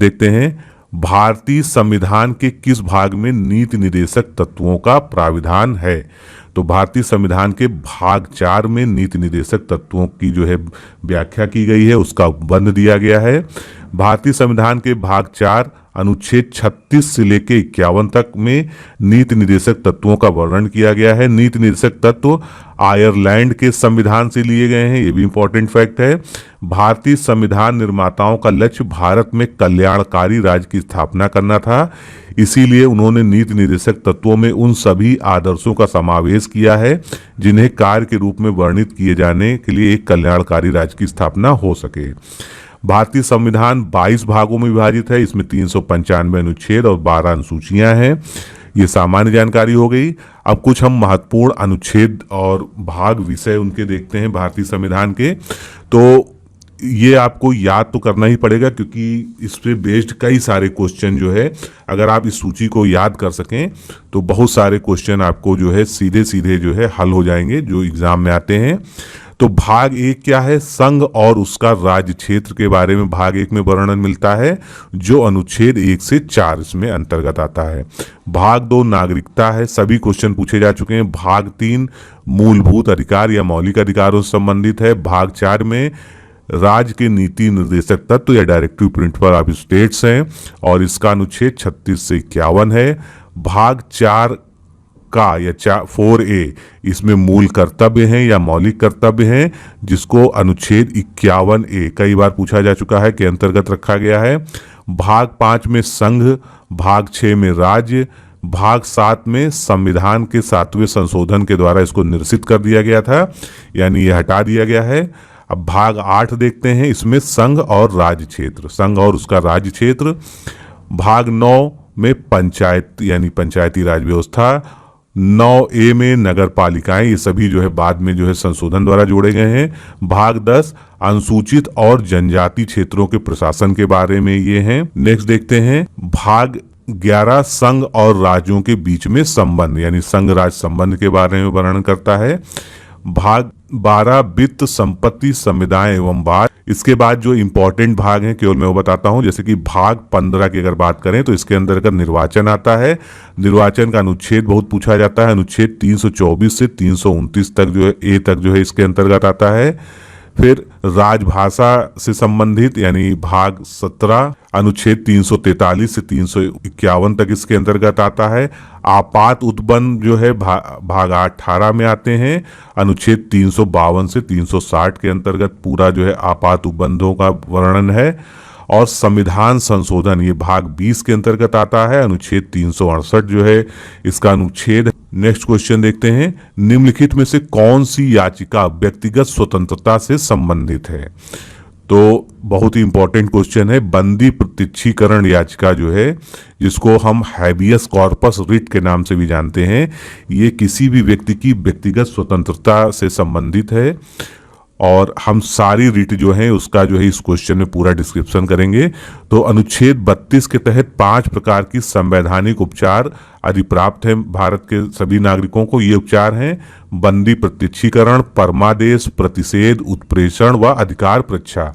देखते हैं, भारतीय संविधान के किस भाग में नीति निर्देशक तत्वों का प्राविधान है? तो भारतीय संविधान के भाग 4 में नीति निर्देशक तत्वों की जो है व्याख्या की गई है, उसका उपबंध दिया गया है। भारतीय संविधान के भाग 4 अनुच्छेद 36 से लेकर 51 तक में नीति निर्देशक तत्वों का वर्णन किया गया है। नीति निर्देशक तत्व आयरलैंड के संविधान से लिए गए हैं, ये भी इंपॉर्टेंट फैक्ट है। भारतीय संविधान निर्माताओं का लक्ष्य भारत में कल्याणकारी राज्य की स्थापना करना था, इसीलिए उन्होंने नीति निर्देशक तत्वों में उन सभी आदर्शों का समावेश किया है जिन्हें कार्य के रूप में वर्णित किए जाने के लिए एक कल्याणकारी राज्य की स्थापना हो सके। भारतीय संविधान 22 भागों में विभाजित है, इसमें 395 अनुच्छेद और 12 अनुसूचियां हैं। ये सामान्य जानकारी हो गई। अब कुछ हम महत्वपूर्ण अनुच्छेद और भाग विषय उनके देखते हैं भारतीय संविधान के। तो ये आपको याद तो करना ही पड़ेगा क्योंकि इस पे बेस्ड कई सारे क्वेश्चन जो है, अगर आप इस सूची को याद कर सकें तो बहुत सारे क्वेश्चन आपको जो है सीधे सीधे जो है हल हो जाएंगे जो एग्जाम में आते हैं। तो भाग 1 क्या है? संघ और उसका राज्य क्षेत्र के बारे में भाग 1 में वर्णन मिलता है, जो अनुच्छेद 1 से 4 इसमें अंतर्गत आता है। भाग 2 नागरिकता है, सभी क्वेश्चन पूछे जा चुके हैं। भाग 3 मूलभूत अधिकार या मौलिक अधिकारों से संबंधित है। भाग 4 में राज्य के नीति निर्देशक तत्व या डायरेक्टिव प्रिंसिपल ऑफ स्टेट्स हैं और इसका अनुच्छेद 36 से 51 है। भाग 4 का या 4A इसमें मूल कर्तव्य हैं या मौलिक कर्तव्य हैं, जिसको अनुच्छेद 51A कई बार पूछा जा चुका है के अंतर्गत रखा गया है। भाग 5 में संघ, भाग 6 में राज्य, भाग 7 में संविधान के 7वें संशोधन के द्वारा इसको निरसित कर दिया गया था, यानी ये हटा दिया गया है। अब भाग 8 देखते हैं, इसमें संघ और राज्य क्षेत्र, संघ और उसका राज्य क्षेत्र। भाग 9 में पंचायत यानी पंचायती राज व्यवस्था। 9A में नगर पालिकाएं, ये सभी जो है बाद में जो है संशोधन द्वारा जोड़े गए हैं। भाग 10 अनुसूचित और जनजाति क्षेत्रों के प्रशासन के बारे में ये हैं। नेक्स्ट देखते हैं भाग 11 संघ और राज्यों के बीच में संबंध यानी संघ राज्य संबंध के बारे में वर्णन करता है। भाग 12 वित्त संपत्ति संविदाएं एवं वाद। इसके बाद जो इंपॉर्टेंट भाग हैं केवल मैं वो बताता हूं, जैसे कि भाग 15 की अगर बात करें तो इसके अंतर्गत निर्वाचन आता है। निर्वाचन का अनुच्छेद बहुत पूछा जाता है, अनुच्छेद 324 से 329 तक जो है ए तक जो है इसके अंतर्गत आता है। फिर राजभाषा से संबंधित यानी भाग 17 अनुच्छेद 343 से 351 तक इसके अंतर्गत आता है। आपात उत्बंध जो है भाग 18 में आते हैं, अनुच्छेद 352 से 360 के अंतर्गत पूरा जो है आपात उपबंधों का वर्णन है। और संविधान संशोधन ये भाग 20 के अंतर्गत आता है, अनुच्छेद 368 जो है इसका अनुच्छेद। नेक्स्ट क्वेश्चन देखते हैं, निम्नलिखित में से कौन सी याचिका व्यक्तिगत स्वतंत्रता से संबंधित है? तो बहुत ही इंपॉर्टेंट क्वेश्चन है। बंदी प्रत्यक्षीकरण याचिका जो है, जिसको हम हैबियस कॉर्पस रिट के नाम से भी जानते हैं, ये किसी भी व्यक्ति की व्यक्तिगत स्वतंत्रता से संबंधित है और हम सारी रिट जो है उसका जो है इस क्वेश्चन में पूरा डिस्क्रिप्शन करेंगे। तो अनुच्छेद 32 के तहत 5 प्रकार की संवैधानिक उपचार अधिप्राप्त है भारत के सभी नागरिकों को। ये उपचार हैं बंदी प्रत्यक्षीकरण, परमादेश, प्रतिषेध, उत्प्रेषण व अधिकार परीक्षा।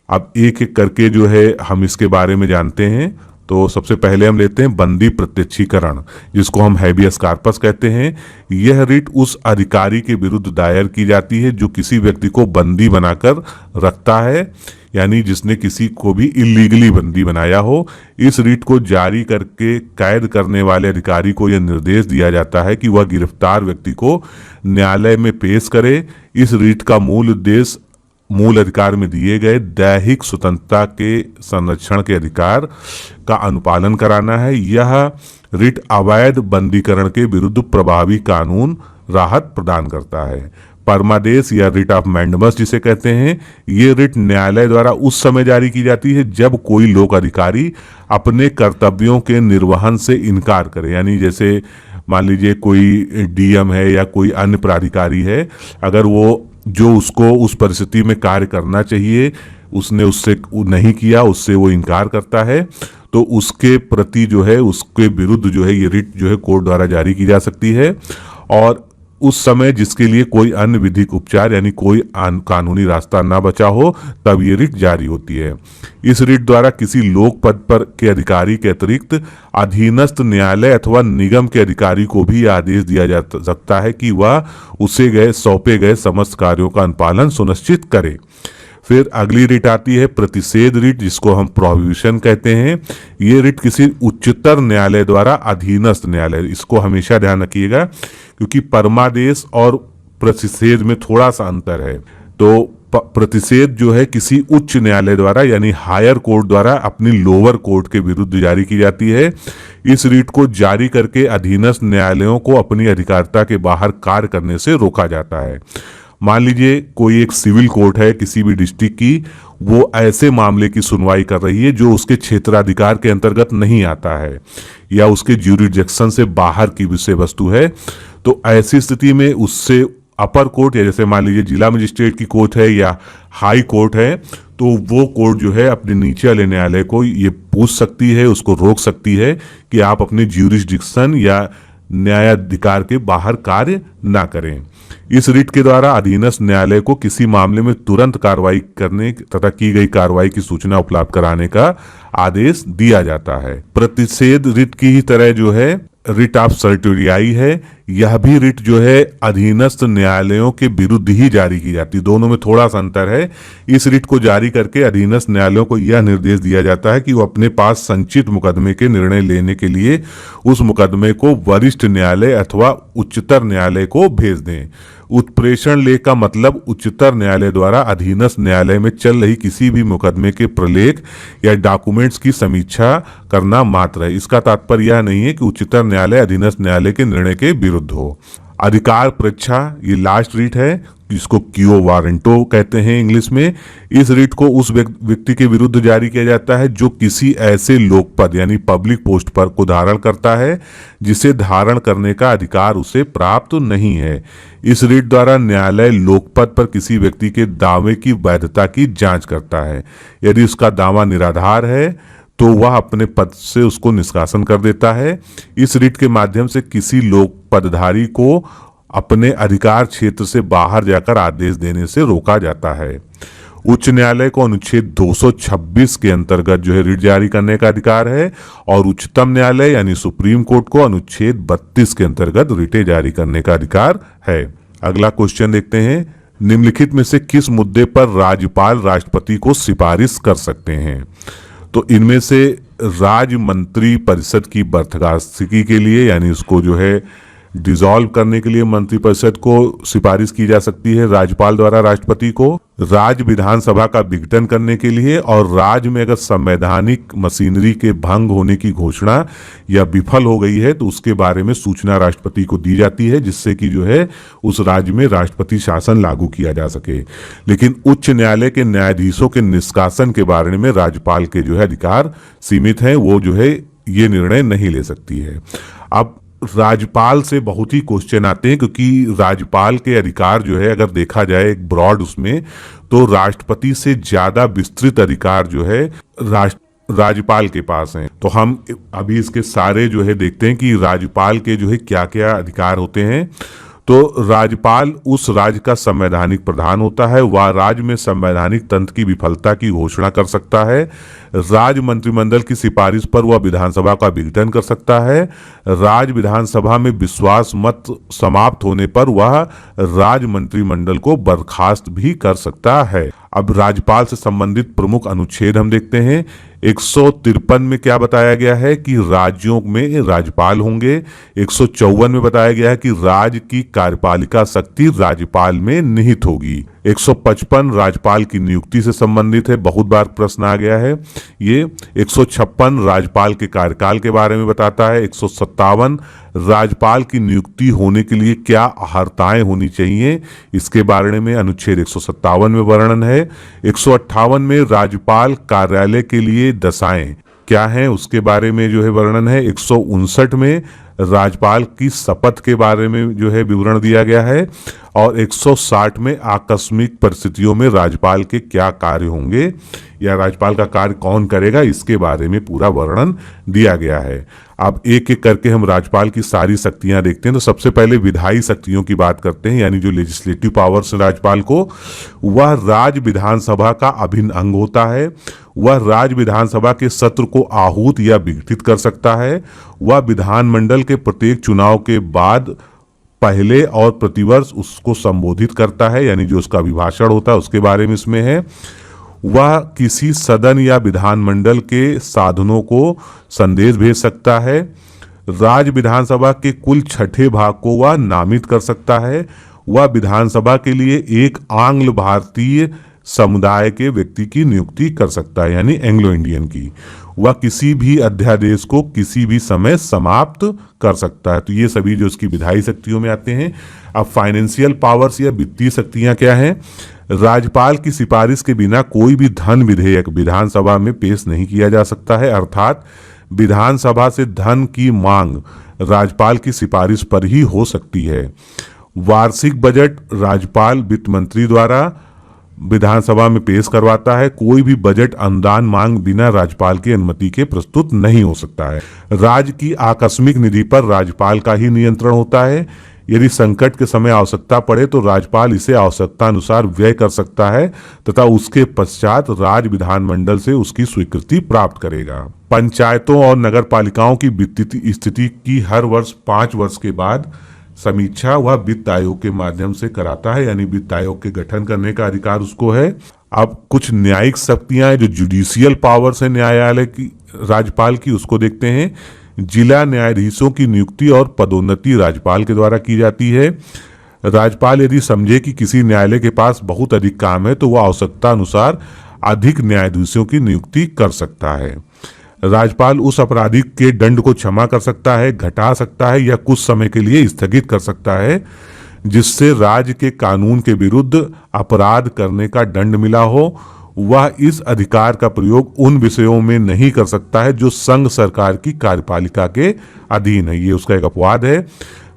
अब एक एक करके जो है हम इसके बारे में जानते हैं। तो सबसे पहले हम लेते हैं बंदी प्रत्यक्षीकरण, जिसको हम हैबियस कॉर्पस कहते हैं। यह रिट उस अधिकारी के विरुद्ध दायर की जाती है जो किसी व्यक्ति को बंदी बनाकर रखता है, यानी जिसने किसी को भी इलीगली बंदी बनाया हो। इस रिट को जारी करके कैद करने वाले अधिकारी को यह निर्देश दिया जाता है कि वह गिरफ्तार व्यक्ति को न्यायालय में पेश करे। इस रिट का मूल उद्देश्य मूल अधिकार में दिए गए दैहिक स्वतंत्रता के संरक्षण के अधिकार का अनुपालन कराना है। यह रिट अवैध बंदीकरण के विरुद्ध प्रभावी कानून राहत प्रदान करता है। परमादेश या रिट ऑफ मैंडमस जिसे कहते हैं, ये रिट न्यायालय द्वारा उस समय जारी की जाती है जब कोई लोक अधिकारी अपने कर्तव्यों के निर्वहन से इनकार करे। यानी जैसे मान लीजिए कोई डीएम है या कोई अन्य प्राधिकारी है, अगर वो जो उसको उस परिस्थिति में कार्य करना चाहिए उसने उससे नहीं किया, उससे वो इनकार करता है, तो उसके प्रति जो है उसके विरुद्ध जो है ये रिट जो है कोर्ट द्वारा जारी की जा सकती है। और उस समय जिसके लिए कोई अन्य विधिक उपचार यानी कोई कानूनी रास्ता ना बचा हो, तब ये रिट जारी होती है। इस रिट द्वारा किसी लोक पद पर के अधिकारी के अतिरिक्त अधीनस्थ न्यायालय अथवा निगम के अधिकारी को भी आदेश दिया जा सकता है कि वह उसे सौंपे गए समस्त कार्यों का अनुपालन सुनिश्चित करे। फिर अगली रिट आती है प्रतिषेध रिट, जिसको हम प्रोहिबिशन कहते हैं। ये रिट किसी उच्चतर न्यायालय द्वारा अधीनस्थ न्यायालय, इसको हमेशा ध्यान रखिएगा क्योंकि परमादेश और प्रतिषेध में थोड़ा सा अंतर है। तो प्रतिषेध जो है किसी उच्च न्यायालय द्वारा यानी हायर कोर्ट द्वारा अपनी लोअर कोर्ट के विरुद्ध जारी की जाती है। इस रिट को जारी करके अधीनस्थ न्यायालयों को अपनी अधिकारिता के बाहर कार्य करने से रोका जाता है। मान लीजिए कोई एक सिविल कोर्ट है किसी भी डिस्ट्रिक्ट की, वो ऐसे मामले की सुनवाई कर रही है जो उसके क्षेत्राधिकार के अंतर्गत नहीं आता है या उसके ज्यूरिडिक्शन से बाहर की विषय वस्तु है, तो ऐसी स्थिति में उससे अपर कोर्ट या जैसे मान लीजिए जिला मजिस्ट्रेट की कोर्ट है या हाई कोर्ट है, तो वो कोर्ट जो है अपने नीचे वाले न्यायालय को ये पूछ सकती है, उसको रोक सकती है कि आप अपने ज्यूरिडिक्शन या न्यायाधिकार के बाहर कार्य ना करें। इस रिट के द्वारा अधीनस्थ न्यायालय को किसी मामले में तुरंत कार्रवाई करने तथा की गई कार्रवाई की सूचना उपलब्ध कराने का आदेश दिया जाता है। प्रतिषेध रिट की ही तरह जो है रिट ऑफ सर्टियाई है, यह भी रिट जो है अधीनस्थ न्यायालयों के विरुद्ध ही जारी की जाती है। दोनों में थोड़ा सा अंतर है। इस रिट को जारी करके अधीनस्थ न्यायालयों को यह निर्देश दिया जाता है कि वो अपने पास संचित मुकदमे के निर्णय लेने के लिए उस मुकदमे को वरिष्ठ न्यायालय अथवा उच्चतर न्यायालय को भेज दें। उत्प्रेषण लेख का मतलब उच्चतर न्यायालय द्वारा अधीनस्थ न्यायालय में चल रही किसी भी मुकदमे के प्रलेख या डॉक्यूमेंट्स की समीक्षा करना मात्र है। इसका तात्पर्य यह नहीं है कि उच्चतर न्यायालय अधीनस्थ न्यायालय के निर्णय के विरुद्ध हो। अधिकार परीक्षा ये लास्ट रिट है, जिसको क्यो वारंटो कहते हैं इंग्लिश में। इस रिट को उस व्यक्ति के विरुद्ध जारी किया जाता है जो किसी ऐसे लोकपद यानी पब्लिक पोस्ट पर को धारण करता है जिसे धारण करने का अधिकार उसे प्राप्त नहीं है। इस रिट द्वारा न्यायालय लोकपद पर किसी व्यक्ति के दावे की वैधता की जांच करता है। यदि उसका दावा निराधार है तो वह अपने पद से उसको निष्कासन कर देता है। इस रिट के माध्यम से किसी लोक पदधारी को अपने अधिकार क्षेत्र से बाहर जाकर आदेश देने से रोका जाता है। उच्च न्यायालय को अनुच्छेद 226 के अंतर्गत जो है रिट जारी करने का अधिकार है और उच्चतम न्यायालय यानी सुप्रीम कोर्ट को अनुच्छेद 32 के अंतर्गत रिटें जारी करने का अधिकार है। अगला क्वेश्चन देखते हैं, निम्नलिखित में से किस मुद्दे पर राज्यपाल राष्ट्रपति को सिफारिश कर सकते हैं? तो इनमें से राज्य मंत्री परिषद की बर्खास्तगी के लिए यानी उसको जो है डिसॉल्व करने के लिए मंत्रिपरिषद को सिफारिश की जा सकती है राज्यपाल द्वारा राष्ट्रपति को, राज्य विधानसभा का विघटन करने के लिए, और राज्य में अगर संवैधानिक मशीनरी के भंग होने की घोषणा या विफल हो गई है तो उसके बारे में सूचना राष्ट्रपति को दी जाती है जिससे कि जो है उस राज्य में राष्ट्रपति शासन लागू किया जा सके। लेकिन उच्च न्यायालय के न्यायाधीशों के निष्कासन के बारे में राज्यपाल के जो है अधिकार सीमित हैं, वो जो है ये निर्णय नहीं ले सकती है। अब राज्यपाल से बहुत ही क्वेश्चन आते हैं क्योंकि राज्यपाल के अधिकार जो है अगर देखा जाए एक ब्रॉड उसमें, तो राष्ट्रपति से ज्यादा विस्तृत अधिकार जो है राज्यपाल के पास हैं। तो हम अभी इसके सारे जो है देखते हैं कि राज्यपाल के जो है क्या क्या अधिकार होते हैं। तो राज्यपाल उस राज्य का संवैधानिक प्रधान होता है, वह राज्य में संवैधानिक तंत्र की विफलता की घोषणा कर सकता है, राज्य मंत्रिमंडल की सिफारिश पर वह विधानसभा का विघटन कर सकता है, राज्य विधानसभा में विश्वास मत समाप्त होने पर वह राज्य मंत्रिमंडल को बर्खास्त भी कर सकता है। अब राज्यपाल से संबंधित प्रमुख अनुच्छेद हम देखते हैं। 153 में क्या बताया गया है कि राज्यों में राज्यपाल होंगे। 154 में बताया गया है कि राज्य की कार्यपालिका शक्ति राज्यपाल में निहित होगी। 155 राज्यपाल की नियुक्ति से संबंधित है, बहुत बार प्रश्न आ गया है ये। 156 राज्यपाल के कार्यकाल के बारे में बताता है। 157 राज्यपाल की नियुक्ति होने के लिए क्या अर्हताएं होनी चाहिए, इसके बारे में अनुच्छेद 157 में वर्णन है। 158 में राज्यपाल कार्यालय के लिए दशाएं क्या हैं उसके बारे में जो है वर्णन है। 159 में राज्यपाल की शपथ के बारे में जो है विवरण दिया गया है, और 160 में आकस्मिक परिस्थितियों में राज्यपाल के क्या कार्य होंगे या राज्यपाल का कार्य कौन करेगा, इसके बारे में पूरा वर्णन दिया गया है। अब एक एक करके हम राज्यपाल की सारी शक्तियां देखते हैं। तो सबसे पहले विधायी शक्तियों की बात करते हैं, यानी जो लेजिस्लेटिव पावर्स राज्यपाल को, वह राज्य विधानसभा का अभिन्न अंग होता है। वह राज्य विधानसभा के सत्र को आहूत या विघटित कर सकता है। वह विधानमंडल के प्रत्येक चुनाव के बाद पहले और प्रतिवर्ष उसको संबोधित करता है, यानी जो उसका अभिभाषण होता है उसके बारे में इसमें है। वह किसी सदन या विधानमंडल के साधनों को संदेश भेज सकता है। राज्य विधानसभा के कुल छठे भाग को वह नामित कर सकता है। वह विधानसभा के लिए एक आंग्ल भारतीय समुदाय के व्यक्ति की नियुक्ति कर सकता है, यानी एंग्लो इंडियन की। वह किसी भी अध्यादेश को किसी भी समय समाप्त कर सकता है। तो ये सभी जो उसकी विधायी शक्तियों में आते हैं। अब फाइनेंशियल पावर्स या वित्तीय शक्तियां क्या हैं? राज्यपाल की सिफारिश के बिना कोई भी धन विधेयक विधानसभा में पेश नहीं किया जा सकता है, अर्थात विधानसभा से धन की मांग राज्यपाल की सिफारिश पर ही हो सकती है। वार्षिक बजट राज्यपाल वित्त मंत्री द्वारा विधानसभा में पेश करवाता है। कोई भी बजट अनुदान मांग बिना राज्यपाल की अनुमति के प्रस्तुत नहीं हो सकता है। राज्य की आकस्मिक निधि पर राज्यपाल का ही नियंत्रण होता है। यदि संकट के समय आवश्यकता पड़े तो राज्यपाल इसे आवश्यकता अनुसार व्यय कर सकता है तथा उसके पश्चात राज्य विधानमंडल से उसकी स्वीकृति प्राप्त करेगा। पंचायतों और नगर पालिकाओं की वित्तीय स्थिति की हर वर्ष 5 वर्ष के बाद समीक्षा वह वित्त आयोग के माध्यम से कराता है, यानी वित्त आयोग के गठन करने का अधिकार उसको है। अब कुछ न्यायिक शक्तियां हैं, जो जुडिशियल पावर्स है न्यायालय की राज्यपाल की, उसको देखते हैं। जिला न्यायाधीशों की नियुक्ति और पदोन्नति राज्यपाल के द्वारा की जाती है। राज्यपाल यदि समझे कि किसी न्यायालय के पास बहुत अधिक काम है तो वह आवश्यकता अनुसार अधिक न्यायाधीशों की नियुक्ति कर सकता है। राज्यपाल उस अपराधी के दंड को क्षमा कर सकता है, घटा सकता है या कुछ समय के लिए स्थगित कर सकता है जिससे राज्य के कानून के विरुद्ध अपराध करने का दंड मिला हो। वह इस अधिकार का प्रयोग उन विषयों में नहीं कर सकता है जो संघ सरकार की कार्यपालिका के अधीन है, ये उसका एक अपवाद है।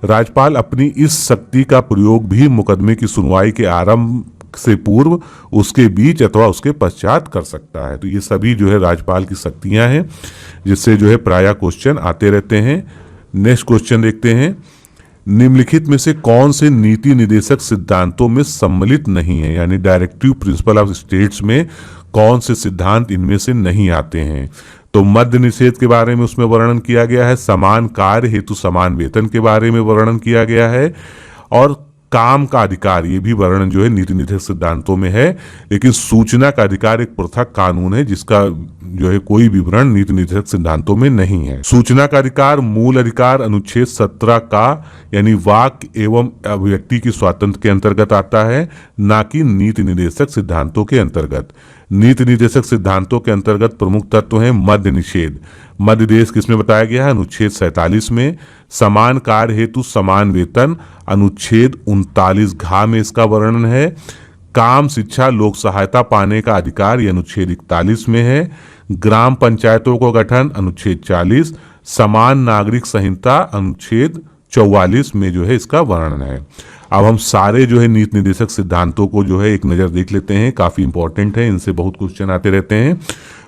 राज्यपाल अपनी इस शक्ति का प्रयोग भी मुकदमे की सुनवाई के आरंभ से पूर्व, उसके बीच अथवा उसके पश्चात कर सकता है। तो ये सभी जो है राज्यपाल की शक्तियां हैं जिससे जो है प्रायः क्वेश्चन आते रहते हैं। नेक्स्ट क्वेश्चन देखते हैं, निम्नलिखित में से कौन से नीति निर्देशक सिद्धांतों में सम्मिलित नहीं है, यानी डायरेक्टिव प्रिंसिपल ऑफ स्टेट्स में कौन से सिद्धांत इनमें से नहीं आते हैं? तो मद्य निषेध के बारे में उसमें वर्णन किया गया है, समान कार्य हेतु समान वेतन के बारे में वर्णन किया गया है, और काम का अधिकार ये भी वर्णन जो है नीति निर्देशक सिद्धांतों में है। लेकिन सूचना का अधिकार एक पृथक कानून है जिसका जो है कोई विवरण नीति निर्देशक सिद्धांतों में नहीं है। सूचना का अधिकार मूल अधिकार अनुच्छेद 17 का, यानी वाक एवं अभिव्यक्ति की स्वातंत्र्य के अंतर्गत आता है, ना कि नीति निर्देशक सिद्धांतों के अंतर्गत। नीति निर्देशक सिद्धांतों के अंतर्गत प्रमुख तत्व हैं मद्य निषेध। मध्य देश किसमें बताया गया है? अनुच्छेद 47 में। समान कार्य हेतु समान वेतन अनुच्छेद 39 घ में इसका वर्णन है। काम शिक्षा लोक सहायता पाने का अधिकार ये अनुच्छेद 41 में है। ग्राम पंचायतों को गठन अनुच्छेद 40। समान नागरिक संहिता अनुच्छेद 44 में जो है इसका वर्णन है। अब हम सारे जो है नीति निर्देशक सिद्धांतों को जो है एक नज़र देख लेते हैं, काफ़ी इंपॉर्टेंट है, इनसे बहुत क्वेश्चन आते रहते हैं।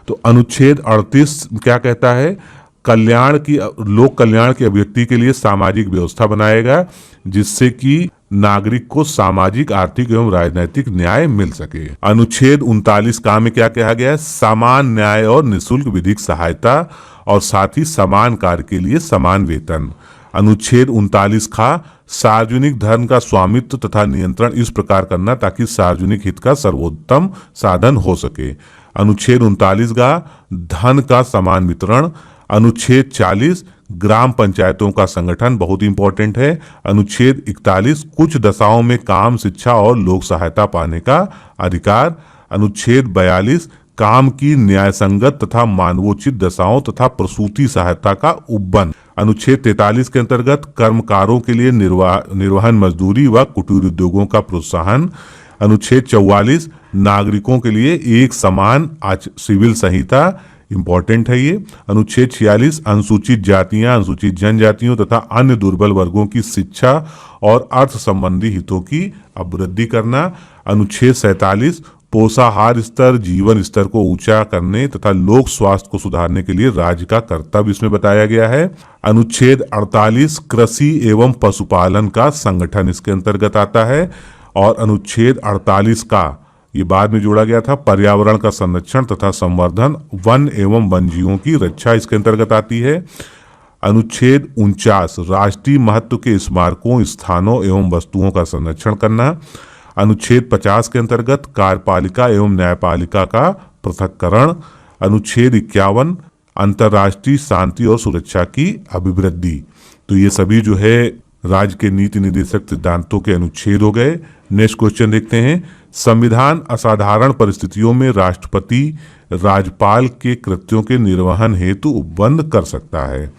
तो अनुच्छेद 38 क्या कहता है? कल्याण की लोक कल्याण की अभिव्यक्ति के लिए सामाजिक व्यवस्था बनाएगा जिससे कि नागरिक को सामाजिक, आर्थिक एवं राजनीतिक न्याय मिल सके। अनुच्छेद 39 का में क्या कहा गया है? समान न्याय और निःशुल्क विधिक सहायता और साथ ही समान कार्य के लिए समान वेतन। अनुच्छेद 39 का सार्वजनिक धन का स्वामित्व तथा नियंत्रण इस प्रकार करना ताकि सार्वजनिक हित का सर्वोत्तम साधन हो सके। अनुच्छेद 39 का धन का समान वितरण। अनुच्छेद 40 ग्राम पंचायतों का संगठन, बहुत इंपॉर्टेंट है। अनुच्छेद 41 कुछ दशाओं में काम शिक्षा और लोक सहायता पाने का अधिकार। अनुच्छेद 42 काम की न्यायसंगत तथा मानवोचित दशाओं तथा प्रसूति सहायता का उपबंध। अनुच्छेद 43 के अंतर्गत कर्मकारों के लिए निर्वहन मजदूरी व कुटीर उद्योगों का प्रोत्साहन। अनुच्छेद 44 नागरिकों के लिए एक समान सिविल संहिता इंपॉर्टेंट है ये। अनुच्छेद 46 अनुसूचित जातियां, अनुसूचित जनजातियों तथा अन्य दुर्बल वर्गों की शिक्षा और अर्थ संबंधी हितों की अभिवृद्धि करना। अनुच्छेद 47 पोषाहार स्तर, जीवन स्तर को ऊंचा करने तथा लोक स्वास्थ्य को सुधारने के लिए राज्य का कर्तव्य इसमें बताया गया है। अनुच्छेद 48 कृषि एवं पशुपालन का संगठन इसके अंतर्गत आता है। और अनुच्छेद 48 का ये बाद में जोड़ा गया था, पर्यावरण का संरक्षण तथा संवर्धन, वन एवं वन्यजीवों की रक्षा इसके अंतर्गत आती है। अनुच्छेद 49 राष्ट्रीय महत्व के स्मारकों, स्थानों एवं वस्तुओं का संरक्षण करना। अनुच्छेद 50 के अंतर्गत कार्यपालिका एवं न्यायपालिका का पृथक्करण। अनुच्छेद 51 अंतर्राष्ट्रीय शांति और सुरक्षा की अभिवृद्धि। तो ये सभी जो है राज्य के नीति निर्देशक सिद्धांतों के अनुच्छेद हो गए। नेक्स्ट क्वेश्चन देखते हैं। संविधान असाधारण परिस्थितियों में राष्ट्रपति राज्यपाल के कृत्यों के निर्वहन हेतु उपबंध कर सकता है।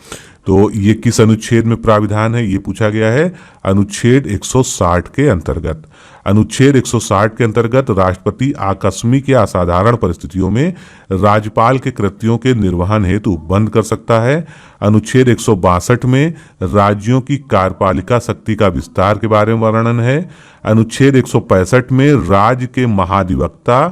तो ये किस अनुच्छेद में प्राविधान है, ये पूछा गया है। अनुच्छेद 160 के अंतर्गत। अनुच्छेद 160 के अंतर्गत राष्ट्रपति आकस्मिक या असाधारण परिस्थितियों में राज्यपाल के कृत्यों के निर्वहन हेतु उपबंध कर सकता है। अनुच्छेद 162 में राज्यों की कार्यपालिका शक्ति का विस्तार के बारे में वर्णन है। अनुच्छेद 165 में राज्य के महाधिवक्ता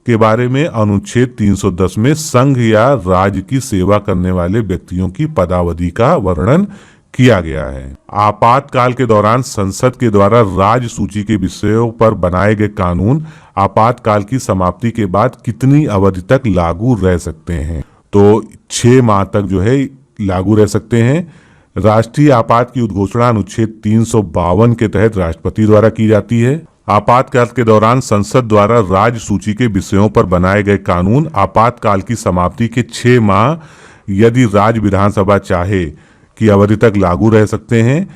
के बारे में। अनुच्छेद 310 में संघ या राज्य की सेवा करने वाले व्यक्तियों की पदावधि का वर्णन किया गया है। आपातकाल के दौरान संसद के द्वारा राज्य सूची के विषयों पर बनाए गए कानून आपातकाल की समाप्ति के बाद कितनी अवधि तक लागू रह सकते हैं? तो 6 माह तक जो है लागू रह सकते हैं। राष्ट्रीय आपात की उद्घोषणा अनुच्छेद 352 के तहत राष्ट्रपति द्वारा की जाती है। आपातकाल के दौरान संसद द्वारा राज्य सूची के विषयों पर बनाए गए कानून आपातकाल की समाप्ति के 6 माह यदि राज्य विधानसभा चाहे की अवधि तक लागू रह सकते हैं।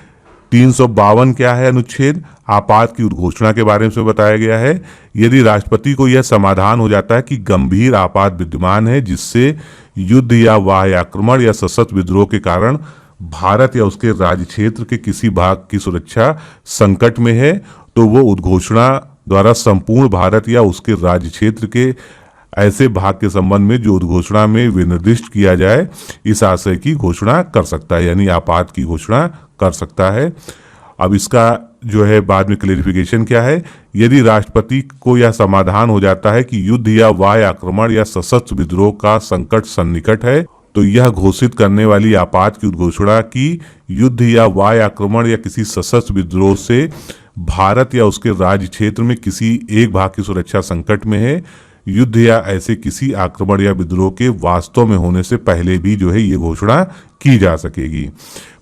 352 क्या है अनुच्छेद? आपात की उद्घोषणा के बारे में बताया गया है। यदि राष्ट्रपति को यह समाधान हो जाता है कि गंभीर आपात विद्यमान है जिससे युद्ध या बाह्य आक्रमण या सशस्त्र विद्रोह के कारण भारत या उसके राज्य क्षेत्र के किसी भाग की सुरक्षा संकट में है, तो वो उद्घोषणा द्वारा संपूर्ण भारत या उसके राज्य क्षेत्र के ऐसे भाग के संबंध में जो उद्घोषणा में विनिर्दिष्ट किया जाए इस आशय की घोषणा कर सकता है, यानी आपात की घोषणा कर सकता है। अब इसका जो है बाद में क्लेरिफिकेशन क्या है। यदि राष्ट्रपति को यह समाधान हो जाता है कि युद्ध या बाह्य आक्रमण या सशस्त्र विद्रोह का संकट सन्निकट है, तो यह घोषित करने वाली आपात की उद्घोषणा की युद्ध या बाह्य आक्रमण या किसी सशस्त्र विद्रोह से भारत या उसके राज्य क्षेत्र में किसी एक भाग की सुरक्षा संकट में है, युद्ध या ऐसे किसी आक्रमण या विद्रोह के वास्तव में होने से पहले भी जो है ये घोषणा की जा सकेगी।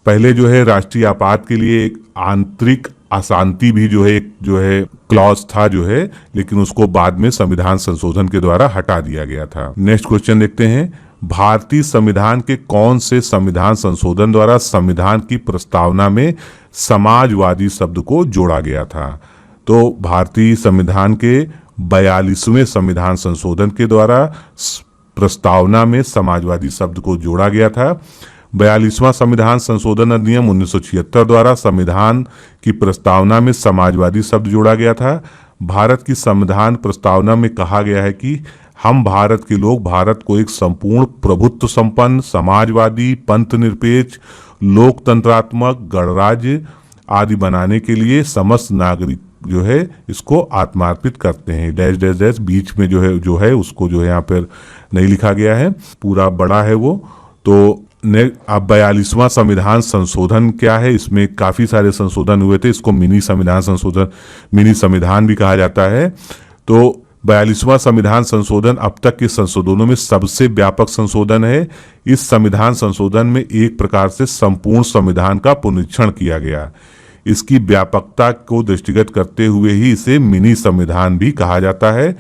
पहले जो है राष्ट्रीय आपात के लिए एक आंतरिक अशांति भी जो है क्लॉज था जो है, लेकिन उसको बाद में संविधान संशोधन के द्वारा हटा दिया गया था। नेक्स्ट क्वेश्चन देखते हैं। भारतीय संविधान के कौन से संविधान संशोधन द्वारा संविधान की प्रस्तावना में समाजवादी शब्द को जोड़ा गया था? तो भारतीय संविधान के 42वें संविधान संशोधन के द्वारा प्रस्तावना में समाजवादी शब्द को जोड़ा गया था। 42वां संविधान संशोधन अधिनियम 1976 द्वारा संविधान की प्रस्तावना में समाजवादी शब्द जोड़ा गया था। भारत की संविधान प्रस्तावना में कहा गया है कि हम भारत के लोग भारत को एक संपूर्ण प्रभुत्व संपन्न समाजवादी पंथ निरपेक्ष लोकतंत्रात्मक गणराज्य आदि बनाने के लिए समस्त नागरिक जो है इसको आत्मार्पित करते हैं। डैश डैश डैश बीच में जो है उसको जो है यहाँ पर नहीं लिखा गया है, पूरा बड़ा है वो। तो अब 42वां संविधान संशोधन क्या है? इसमें काफी सारे संशोधन हुए थे, इसको मिनी संविधान भी कहा जाता है। तो 42वां संविधान संशोधन अब तक के संशोधनों में सबसे व्यापक संशोधन है। इस संविधान संशोधन में एक प्रकार से संपूर्ण संविधान का पुनरीक्षण किया गया। इसकी व्यापकता को दृष्टिगत करते हुए ही इसे मिनी संविधान भी कहा जाता है।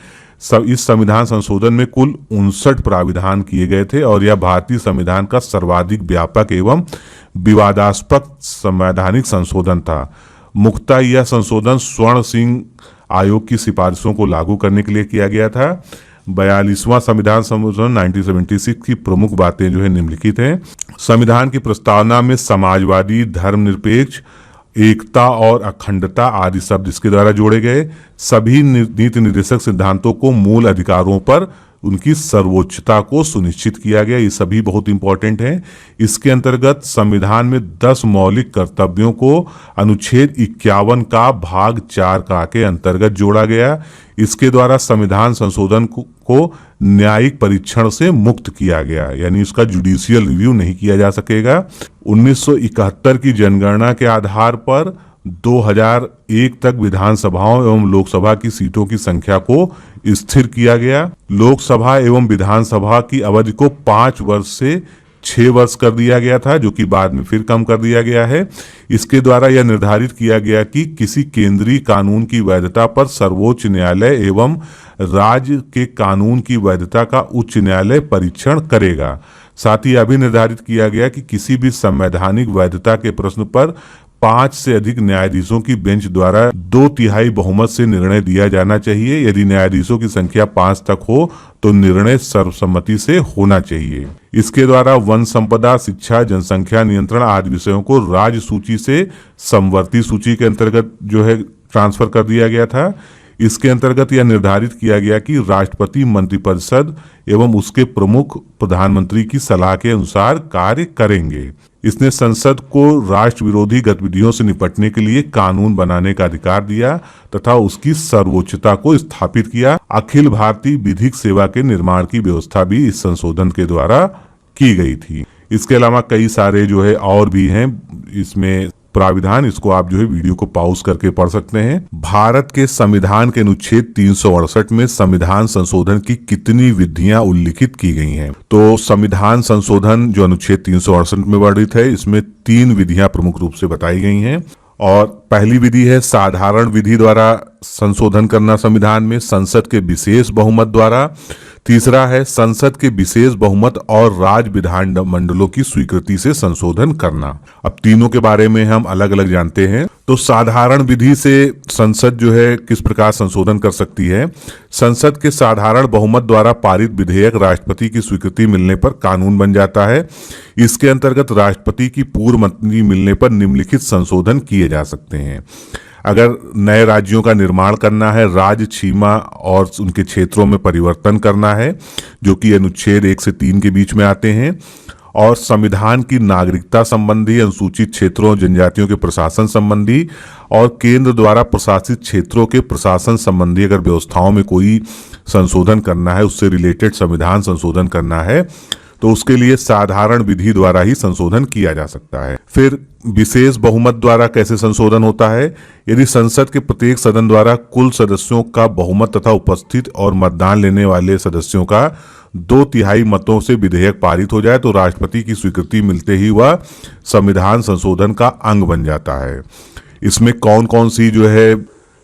इस संविधान संशोधन में कुल 59 प्राविधान किए गए थे और यह भारतीय संविधान का सर्वाधिक व्यापक एवं विवादास्पद संवैधानिक संशोधन था। मुख्यतः यह संशोधन स्वर्ण सिंह आयोग की सिफारिशों को लागू करने के लिए किया गया था। 42वां संविधान संशोधन 1976 की प्रमुख बातें जो है निम्नलिखित हैं। संविधान की प्रस्तावना में समाजवादी, धर्मनिरपेक्ष, एकता और अखंडता आदि शब्द इसके द्वारा जोड़े गए। सभी नीति निर्देशक सिद्धांतों को मूल अधिकारों पर उनकी सर्वोच्चता को सुनिश्चित किया गया। ये सभी बहुत इंपॉर्टेंट हैं। इसके अंतर्गत संविधान में 10 मौलिक कर्तव्यों को अनुच्छेद 51 का भाग 4 का के अंतर्गत जोड़ा गया। इसके द्वारा संविधान संशोधन को न्यायिक परीक्षण से मुक्त किया गया, यानी इसका जुडिशियल रिव्यू नहीं किया जा सकेगा। 1971 की जनगणना के आधार पर 2001 तक विधानसभाओं एवं लोकसभा की सीटों की संख्या को स्थिर किया गया। लोकसभा एवं विधानसभा की अवधि को 5 वर्ष से 6 वर्ष कर दिया गया था, जो कि बाद में फिर कम कर दिया गया है। इसके द्वारा यह निर्धारित किया गया कि किसी केंद्रीय कानून की वैधता पर सर्वोच्च न्यायालय एवं राज्य के कानून की वैधता का उच्च न्यायालय परीक्षण करेगा। साथ ही यह भी निर्धारित किया गया कि किसी भी संवैधानिक वैधता के प्रश्न पर 5 से अधिक न्यायाधीशों की बेंच द्वारा 2/3 बहुमत से निर्णय दिया जाना चाहिए। यदि न्यायाधीशों की संख्या 5 तक हो तो निर्णय सर्वसम्मति से होना चाहिए। इसके द्वारा वन संपदा, शिक्षा, जनसंख्या नियंत्रण आदि विषयों को राज्य सूची से समवर्ती सूची के अंतर्गत ट्रांसफर कर दिया गया था। इसके अंतर्गत यह निर्धारित किया गया कि राष्ट्रपति मंत्रिपरिषद एवं उसके प्रमुख प्रधानमंत्री की सलाह के अनुसार कार्य करेंगे। इसने संसद को राष्ट्र विरोधी गतिविधियों से निपटने के लिए कानून बनाने का अधिकार दिया तथा उसकी सर्वोच्चता को स्थापित किया। अखिल भारतीय विधिक सेवा के निर्माण की व्यवस्था भी इस संशोधन के द्वारा की गई थी। इसके अलावा कई सारे और भी हैं इसमें प्राविधान। इसको आप वीडियो को पॉज करके पढ़ सकते हैं। भारत के संविधान के अनुच्छेद 368 में संविधान संशोधन की कितनी विधियां उल्लिखित की गई हैं? तो संविधान संशोधन जो अनुच्छेद 368 में वर्णित है, इसमें 3 विधियां प्रमुख रूप से बताई गई हैं। और पहली विधि है साधारण विधि द्वारा संशोधन करना संविधान में संसद के विशेष बहुमत द्वारा। तीसरा है संसद के विशेष बहुमत और राज्य विधानमंडलों की स्वीकृति से संशोधन करना। अब तीनों के बारे में हम अलग अलग जानते हैं। तो साधारण विधि से संसद किस प्रकार संशोधन कर सकती है? संसद के साधारण बहुमत द्वारा पारित विधेयक राष्ट्रपति की स्वीकृति मिलने पर कानून बन जाता है। इसके अंतर्गत राष्ट्रपति की पूर्व मंजूरी मिलने पर निम्नलिखित संशोधन किए जा सकते हैं। अगर नए राज्यों का निर्माण करना है, राज्य सीमा और उनके क्षेत्रों में परिवर्तन करना है, जो कि अनुच्छेद 1 से 3 के बीच में आते हैं, और संविधान की नागरिकता संबंधी, अनुसूचित क्षेत्रों जनजातियों के प्रशासन संबंधी और केंद्र द्वारा प्रशासित क्षेत्रों के प्रशासन संबंधी अगर व्यवस्थाओं में कोई संशोधन करना है, उससे रिलेटेड संविधान संशोधन करना है, तो उसके लिए साधारण विधि द्वारा ही संशोधन किया जा सकता है। फिर विशेष बहुमत द्वारा कैसे संशोधन होता है? यदि संसद के प्रत्येक सदन द्वारा कुल सदस्यों का बहुमत तथा उपस्थित और मतदान लेने वाले सदस्यों का 2/3 मतों से विधेयक पारित हो जाए तो राष्ट्रपति की स्वीकृति मिलते ही वह संविधान संशोधन का अंग बन जाता है। इसमें कौन कौन सी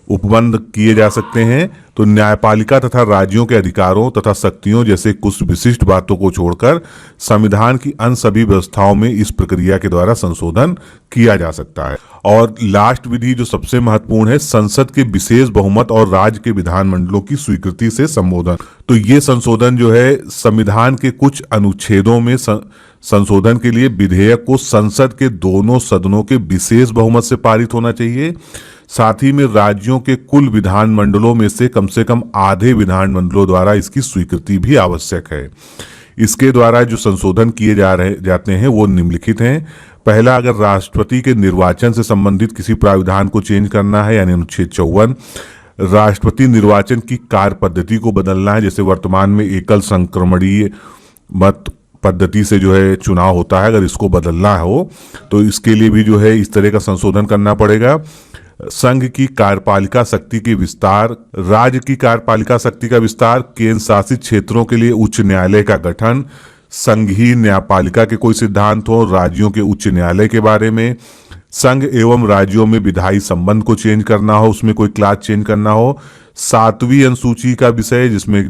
उपबंध किए जा सकते हैं? तो न्यायपालिका तथा राज्यों के अधिकारों तथा शक्तियों जैसे कुछ विशिष्ट बातों को छोड़कर संविधान की अन्य सभी व्यवस्थाओं में इस प्रक्रिया के द्वारा संशोधन किया जा सकता है। और लास्ट विधि जो सबसे महत्वपूर्ण है, संसद के विशेष बहुमत और राज्य के विधानमंडलों की स्वीकृति से संशोधन। तो ये संशोधन संविधान के कुछ अनुच्छेदों में संशोधन के लिए विधेयक को संसद के दोनों सदनों के विशेष बहुमत से पारित होना चाहिए। साथ ही में राज्यों के कुल विधानमंडलों में से कम आधे विधानमंडलों द्वारा इसकी स्वीकृति भी आवश्यक है। इसके द्वारा जो संशोधन किए जाते हैं वो निम्नलिखित हैं। पहला, अगर राष्ट्रपति के निर्वाचन से संबंधित किसी प्राविधान को चेंज करना है, यानी अनुच्छेद 54, राष्ट्रपति निर्वाचन की कार्य पद्धति को बदलना है। जैसे वर्तमान में एकल संक्रमणीय मत पद्धति से चुनाव होता है, अगर इसको बदलना हो तो इसके लिए भी इस तरह का संशोधन करना पड़ेगा। संघ की कार्यपालिका शक्ति के विस्तार, राज्य की कार्यपालिका शक्ति का विस्तार, केंद्र शासित क्षेत्रों के लिए उच्च न्यायालय का गठन, संघीय न्यायपालिका के कोई सिद्धांत हो, राज्यों के उच्च न्यायालय के बारे में, संघ एवं राज्यों में विधायी संबंध को चेंज करना हो, उसमें कोई क्लास चेंज करना हो। 7वीं अनुसूची का विषय जिसमें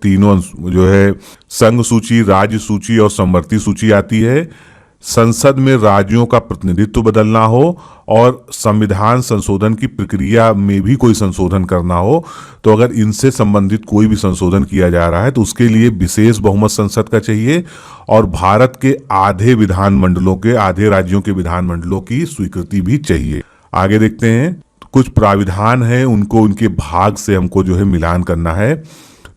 तीनों संघ सूची, राज्य सूची और समवर्ती सूची आती है। संसद में राज्यों का प्रतिनिधित्व बदलना हो और संविधान संशोधन की प्रक्रिया में भी कोई संशोधन करना हो, तो अगर इनसे संबंधित कोई भी संशोधन किया जा रहा है तो उसके लिए विशेष बहुमत संसद का चाहिए और भारत के आधे विधानमंडलों के, आधे राज्यों के विधानमंडलों की स्वीकृति भी चाहिए। आगे देखते हैं, कुछ प्राविधान है उनको उनके भाग से हमको मिलान करना है।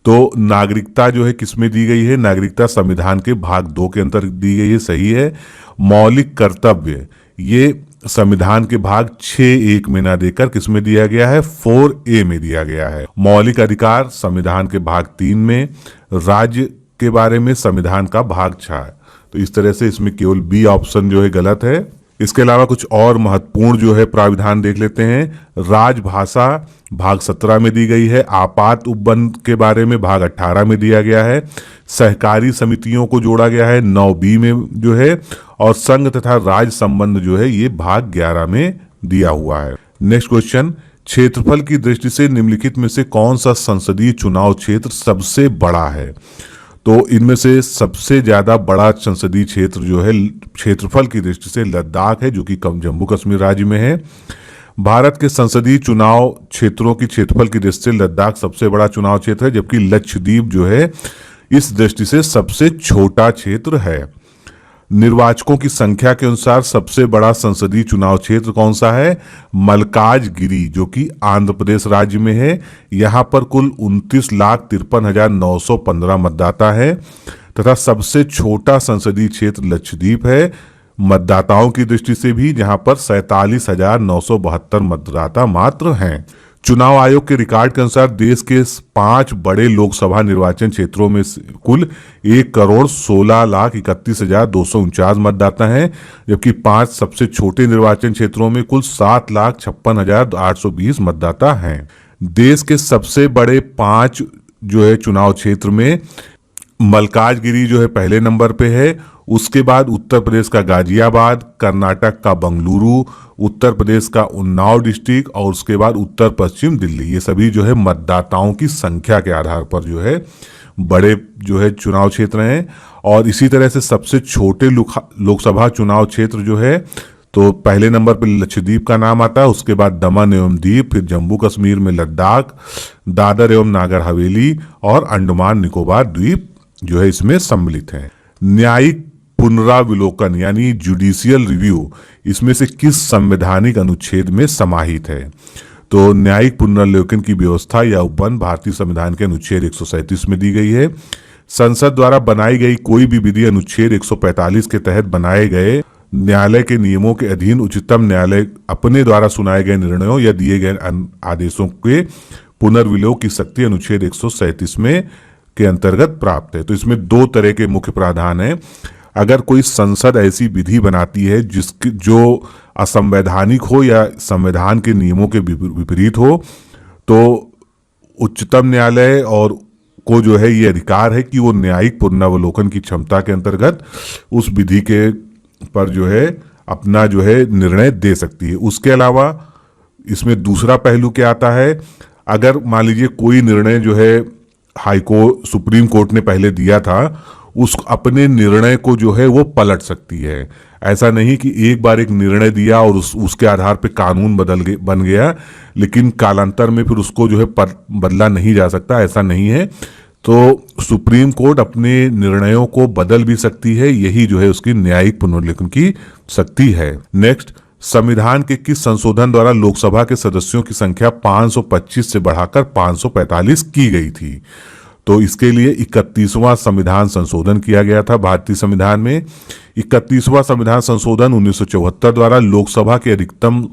तो नागरिकता जो है किसमें दी गई है? नागरिकता संविधान के भाग 2 के अंतर्गत दी गई है, सही है। मौलिक कर्तव्य ये संविधान के भाग 6(1) में ना देकर किसमें दिया गया है? 4A में दिया गया है। मौलिक अधिकार संविधान के भाग 3 में, राज्य के बारे में संविधान का भाग 6। तो इस तरह से इसमें केवल बी ऑप्शन जो है गलत है। इसके अलावा कुछ और महत्वपूर्ण जो है प्राविधान देख लेते हैं। राजभाषा भाग 17 में दी गई है। आपात उपबंध के बारे में भाग 18 में दिया गया है। सहकारी समितियों को जोड़ा गया है 9B में जो है, और संघ तथा राज्य संबंध जो है ये भाग 11 में दिया हुआ है। नेक्स्ट क्वेश्चन, क्षेत्रफल की दृष्टि से निम्नलिखित में से कौन सा संसदीय चुनाव क्षेत्र सबसे बड़ा है? तो इनमें से सबसे ज्यादा बड़ा संसदीय क्षेत्र जो है क्षेत्रफल की दृष्टि से लद्दाख है, जो कि जम्मू कश्मीर राज्य में है। भारत के संसदीय चुनाव क्षेत्रों की क्षेत्रफल की दृष्टि से लद्दाख सबसे बड़ा चुनाव क्षेत्र है, जबकि लक्षद्वीप जो है इस दृष्टि से सबसे छोटा क्षेत्र है। निर्वाचकों की संख्या के अनुसार सबसे बड़ा संसदीय चुनाव क्षेत्र कौन सा है? मल्काजगिरी, जो कि आंध्र प्रदेश राज्य में है। यहाँ पर कुल 29,53,915 मतदाता है, तथा सबसे छोटा संसदीय क्षेत्र लक्षद्वीप है मतदाताओं की दृष्टि से भी, जहां पर 47,972 मतदाता मात्र हैं। चुनाव आयोग के रिकॉर्ड के अनुसार देश के 5 बड़े लोकसभा निर्वाचन क्षेत्रों में कुल 1,16,31,249 मतदाता हैं, जबकि 5 सबसे छोटे निर्वाचन क्षेत्रों में कुल 7,56,820 मतदाता हैं। देश के सबसे बड़े 5 जो है चुनाव क्षेत्र में मल्काजगिरी जो है पहले नंबर पे है। उसके बाद उत्तर प्रदेश का गाजियाबाद, कर्नाटक का बंगलुरु, उत्तर प्रदेश का उन्नाव डिस्ट्रिक्ट, और उसके बाद उत्तर पश्चिम दिल्ली। ये सभी जो है मतदाताओं की संख्या के आधार पर जो है बड़े जो है चुनाव क्षेत्र हैं। और इसी तरह से सबसे छोटे लोकसभा चुनाव क्षेत्र जो है, तो पहले नंबर पर लक्षद्वीप का नाम आता है, उसके बाद दमन एवं दीव, फिर जम्मू कश्मीर में लद्दाख, दादर एवं नागर हवेली और अंडमान निकोबार द्वीप जो है इसमें सम्मिलित हैं। न्यायिक पुनराविलोकन यानी जुडिशियल रिव्यू इसमें से किस संवैधानिक अनुच्छेद में समाहित है? तो न्यायिक पुनराविलोकन की व्यवस्था या उपबंध भारतीय संविधान के अनुच्छेद 137 में दी गई है। संसद द्वारा बनाई गई कोई भी विधि अनुच्छेद 145 के तहत बनाए गए न्यायालय के नियमों के अधीन उच्चतम न्यायालय अपने द्वारा सुनाए गए निर्णयों या दिए गए आदेशों के पुनर्विलोक की शक्ति अनुच्छेद 137 में के अंतर्गत प्राप्त है। तो इसमें 2 तरह के मुख्य प्रावधान हैं। अगर कोई संसद ऐसी विधि बनाती है जो असंवैधानिक हो या संविधान के नियमों के विपरीत हो, तो उच्चतम न्यायालय और को जो है ये अधिकार है कि वो न्यायिक पुनरावलोकन की क्षमता के अंतर्गत उस विधि के पर जो है अपना जो है निर्णय दे सकती है। उसके अलावा इसमें दूसरा पहलू क्या आता है? अगर मान लीजिए कोई निर्णय जो है हाईकोर्ट सुप्रीम कोर्ट ने पहले दिया था, उस अपने निर्णय को जो है वो पलट सकती है। ऐसा नहीं कि एक बार एक निर्णय दिया और उसके आधार पे कानून बन गया, लेकिन कालांतर में फिर उसको जो है बदला नहीं जा सकता, ऐसा नहीं है। तो सुप्रीम कोर्ट अपने निर्णयों को बदल भी सकती है, यही जो है उसकी न्यायिक पुनर्विलोकन की शक्ति है। नेक्स्ट, संविधान के किस संशोधन द्वारा लोकसभा के सदस्यों की संख्या 525 से बढ़ाकर 545 की गई थी? तो इसके लिए 31वां संविधान संशोधन किया गया था भारतीय संविधान में। 31वां संविधान संशोधन 1974 द्वारा लोकसभा के अधिकतम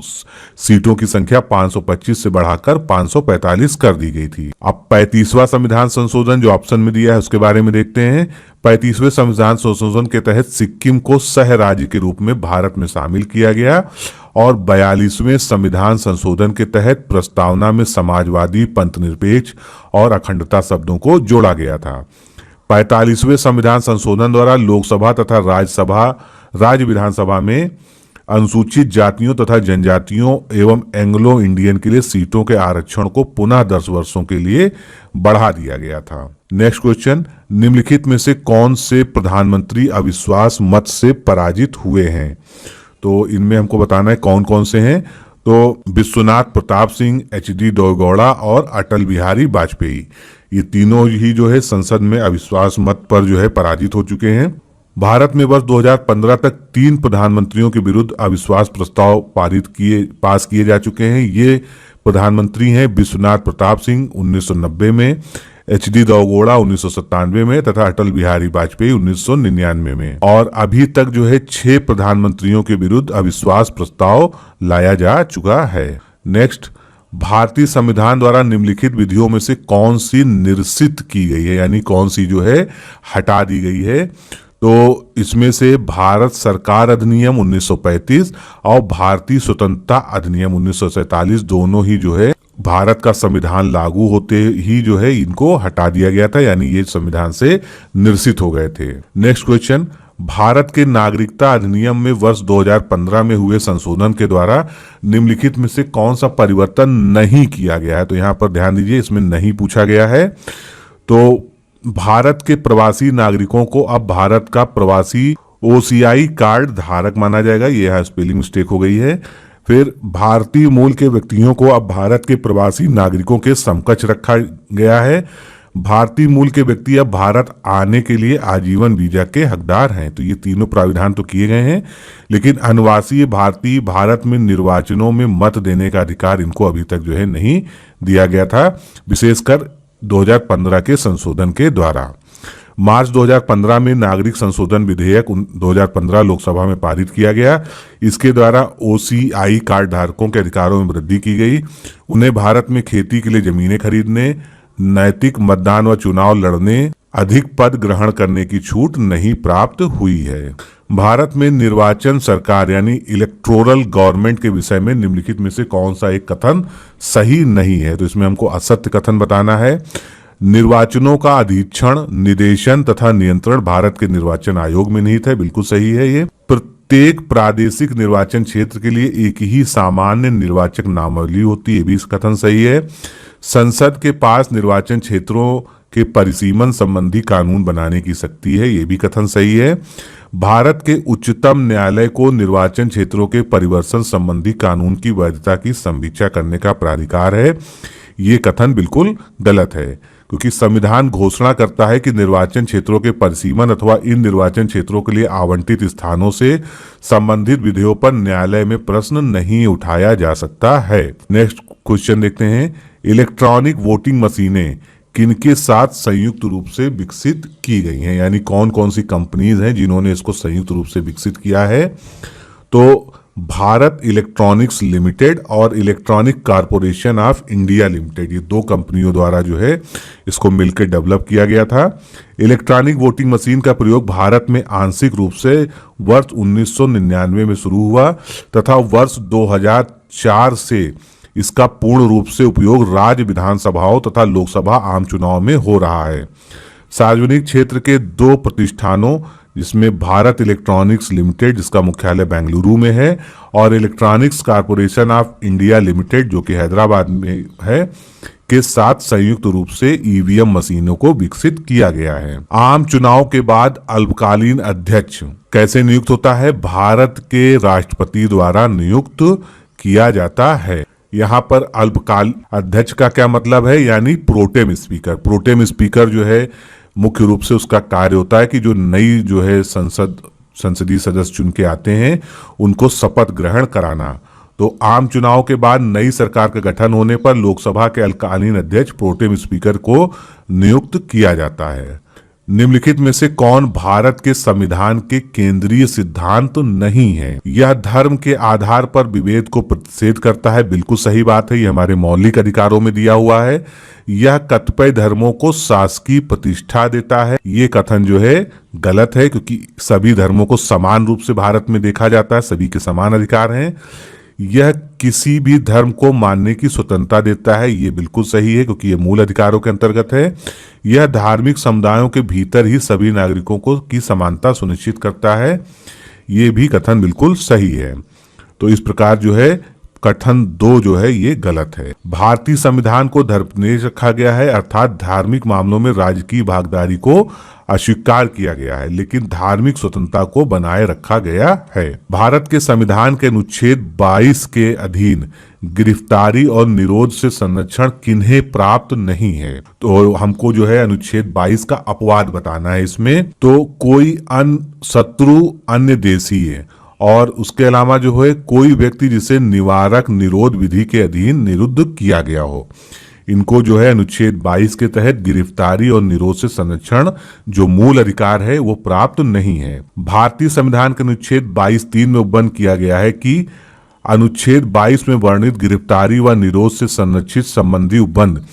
सीटों की संख्या 525 से बढ़ाकर 545 कर दी गई थी। अब 35वां संविधान संशोधन जो ऑप्शन में दिया है उसके बारे में देखते हैं। 35वें संविधान संशोधन के तहत सिक्किम को सह राज्य के रूप में भारत में शामिल किया गया, और 42वें संविधान संशोधन के तहत प्रस्तावना में समाजवादी, पंथनिरपेक्ष और अखंडता शब्दों को जोड़ा गया था। 45वें संविधान संशोधन द्वारा लोकसभा तथा राज्य विधानसभा में अनुसूचित जातियों तथा जनजातियों एवं एंग्लो इंडियन के लिए सीटों के आरक्षण को पुनः 10 वर्षों के लिए बढ़ा दिया गया था। नेक्स्ट क्वेश्चन, निम्नलिखित में से कौन से प्रधानमंत्री अविश्वास मत से पराजित हुए हैं? तो इनमें हमको बताना है कौन कौन से हैं। तो विश्वनाथ प्रताप सिंह, HD देवेगौड़ा और अटल बिहारी वाजपेयी, ये तीनों ही जो है संसद में अविश्वास मत पर जो है पराजित हो चुके हैं। भारत में वर्ष 2015 तक 3 प्रधानमंत्रियों के विरुद्ध अविश्वास प्रस्ताव पास किए जा चुके हैं। ये प्रधानमंत्री हैं विश्वनाथ प्रताप सिंह 1990 में, HD देवेगौड़ा 1997 में तथा अटल बिहारी वाजपेयी 1999 में। और अभी तक जो है 6 प्रधानमंत्रियों के विरुद्ध अविश्वास प्रस्ताव लाया जा चुका है। नेक्स्ट, भारतीय संविधान द्वारा निम्नलिखित विधियों में से कौन सी निरसित की गई है, यानी कौन सी जो है हटा दी गई है। तो इसमें से भारत सरकार अधिनियम 1935 और भारतीय स्वतंत्रता अधिनियम 1947 दोनों ही जो है भारत का संविधान लागू होते ही जो है इनको हटा दिया गया था, यानी ये संविधान से निरसित हो गए थे। नेक्स्ट क्वेश्चन, भारत के नागरिकता अधिनियम में वर्ष 2015 में हुए संशोधन के द्वारा निम्नलिखित में से कौन सा परिवर्तन नहीं किया गया है। तो यहाँ पर ध्यान दीजिए, इसमें नहीं पूछा गया है। तो भारत के प्रवासी नागरिकों को अब भारत का प्रवासी OCI कार्ड धारक माना जाएगा। ये यहाँ स्पेलिंग मिस्टेक हो गई है। फिर भारतीय मूल के व्यक्तियों को अब भारत के प्रवासी नागरिकों के समकक्ष रखा गया है। भारतीय मूल के व्यक्ति अब भारत आने के लिए आजीवन वीजा के हकदार हैं। तो ये तीनों प्राविधान तो किए गए हैं, लेकिन अनिवासी भारतीय भारत में निर्वाचनों में मत देने का अधिकार इनको अभी तक जो है नहीं दिया गया था, विशेषकर 2015 के संशोधन के द्वारा। मार्च 2015 में नागरिक संशोधन विधेयक 2015 लोकसभा में पारित किया गया। इसके द्वारा OCI कार्ड धारकों के अधिकारों में वृद्धि की गई। उन्हें भारत में खेती के लिए जमीनें खरीदने, नैतिक मतदान व चुनाव लड़ने, अधिक पद ग्रहण करने की छूट नहीं प्राप्त हुई है। भारत में निर्वाचन सरकार यानी इलेक्टोरल गवर्नमेंट के विषय में निम्नलिखित में से कौन सा एक कथन सही नहीं है। तो इसमें हमको असत्य कथन बताना है। निर्वाचनों का अधीक्षण, निदेशन तथा नियंत्रण भारत के निर्वाचन आयोग में निहित है। बिल्कुल सही है ये। प्रत्येक प्रादेशिक निर्वाचन क्षेत्र के लिए एक ही सामान्य निर्वाचक नामावली होती है, भी कथन सही है। संसद के पास निर्वाचन क्षेत्रों के परिसीमन संबंधी कानून बनाने की शक्ति है, ये भी कथन सही है। भारत के उच्चतम न्यायालय को निर्वाचन क्षेत्रों के परिवर्तन संबंधी कानून की वैधता की समीक्षा करने का प्राधिकार है, ये कथन बिल्कुल गलत है, क्योंकि संविधान घोषणा करता है कि निर्वाचन क्षेत्रों के परिसीमन अथवा इन निर्वाचन क्षेत्रों के लिए आवंटित स्थानों से संबंधित विधियों पर न्यायालय में प्रश्न नहीं उठाया जा सकता है। नेक्स्ट क्वेश्चन देखते हैं, इलेक्ट्रॉनिक वोटिंग मशीनें किनके साथ संयुक्त रूप से विकसित की गई हैं, यानी कौन कौन सी कंपनीज हैं जिन्होंने इसको संयुक्त रूप से विकसित किया है। तो भारत इलेक्ट्रॉनिक्स लिमिटेड और electronic corporation of India limited, ये 2 कंपनियों द्वारा जो है इसको मिलकर डेवलप किया गया था। इलेक्ट्रॉनिक वोटिंग मशीन का प्रयोग भारत में आंशिक रूप से वर्ष 1999 में शुरू हुआ तथा वर्ष 2004 से इसका पूर्ण रूप से उपयोग राज्य विधानसभाओं तथा लोकसभा आम चुनाव में हो रहा है। सार्वजनिक क्षेत्र के 2 प्रतिष्ठानों जिसमें भारत इलेक्ट्रॉनिक्स लिमिटेड जिसका मुख्यालय बेंगलुरु में है और electronics corporation of India limited जो कि हैदराबाद में है, के साथ संयुक्त रूप से EVM मशीनों को विकसित किया गया है। आम चुनाव के बाद अल्पकालीन अध्यक्ष कैसे नियुक्त होता है? भारत के राष्ट्रपति द्वारा नियुक्त किया जाता है। यहाँ पर अल्पकाल अध्यक्ष का क्या मतलब है? यानी प्रोटेम स्पीकर। प्रोटेम स्पीकर जो है मुख्य रूप से उसका कार्य होता है कि जो नई जो है संसदीय सदस्य चुन के आते हैं उनको शपथ ग्रहण कराना। तो आम चुनाव के बाद नई सरकार का गठन होने पर लोकसभा के अल्पकालीन अध्यक्ष प्रोटेम स्पीकर को नियुक्त किया जाता है। निम्नलिखित में से कौन भारत के संविधान के केंद्रीय सिद्धांत नहीं है? यह धर्म के आधार पर विभेद को प्रतिषेध करता है। बिल्कुल सही बात है, यह हमारे मौलिक अधिकारों में दिया हुआ है। यह कतिपय धर्मों को शासकीय प्रतिष्ठा देता है, ये कथन जो है गलत है, क्योंकि सभी धर्मों को समान रूप से भारत में देखा जाता है, सभी के समान अधिकार हैं। यह किसी भी धर्म को मानने की स्वतंत्रता देता है, ये बिल्कुल सही है, क्योंकि ये मूल अधिकारों के अंतर्गत है। यह धार्मिक समुदायों के भीतर ही सभी नागरिकों को की समानता सुनिश्चित करता है, ये भी कथन बिल्कुल सही है। तो इस प्रकार जो है कथन 2 जो है ये गलत है। भारतीय संविधान को धर्मनिरपेक्ष रखा गया है, अर्थात धार्मिक मामलों में राजकीय भागीदारी को अस्वीकार किया गया है, लेकिन धार्मिक स्वतंत्रता को बनाए रखा गया है। भारत के संविधान के अनुच्छेद 22 के अधीन गिरफ्तारी और निरोध से संरक्षण किन्हें प्राप्त नहीं है? तो हमको जो है अनुच्छेद 22 का अपवाद बताना है इसमें। तो कोई शत्रु अन्य देशी है और उसके अलावा जो है कोई व्यक्ति जिसे निवारक निरोध विधि के अधीन निरुद्ध किया गया हो, इनको जो है अनुच्छेद 22 के तहत गिरफ्तारी और निरोध से संरक्षण जो मूल अधिकार है वो प्राप्त नहीं है। भारतीय संविधान के अनुच्छेद 22(3) में उपबंध किया गया है कि अनुच्छेद 22 में वर्णित गिरफ्तारी व निरोध से संरक्षित संबंधी उपबंध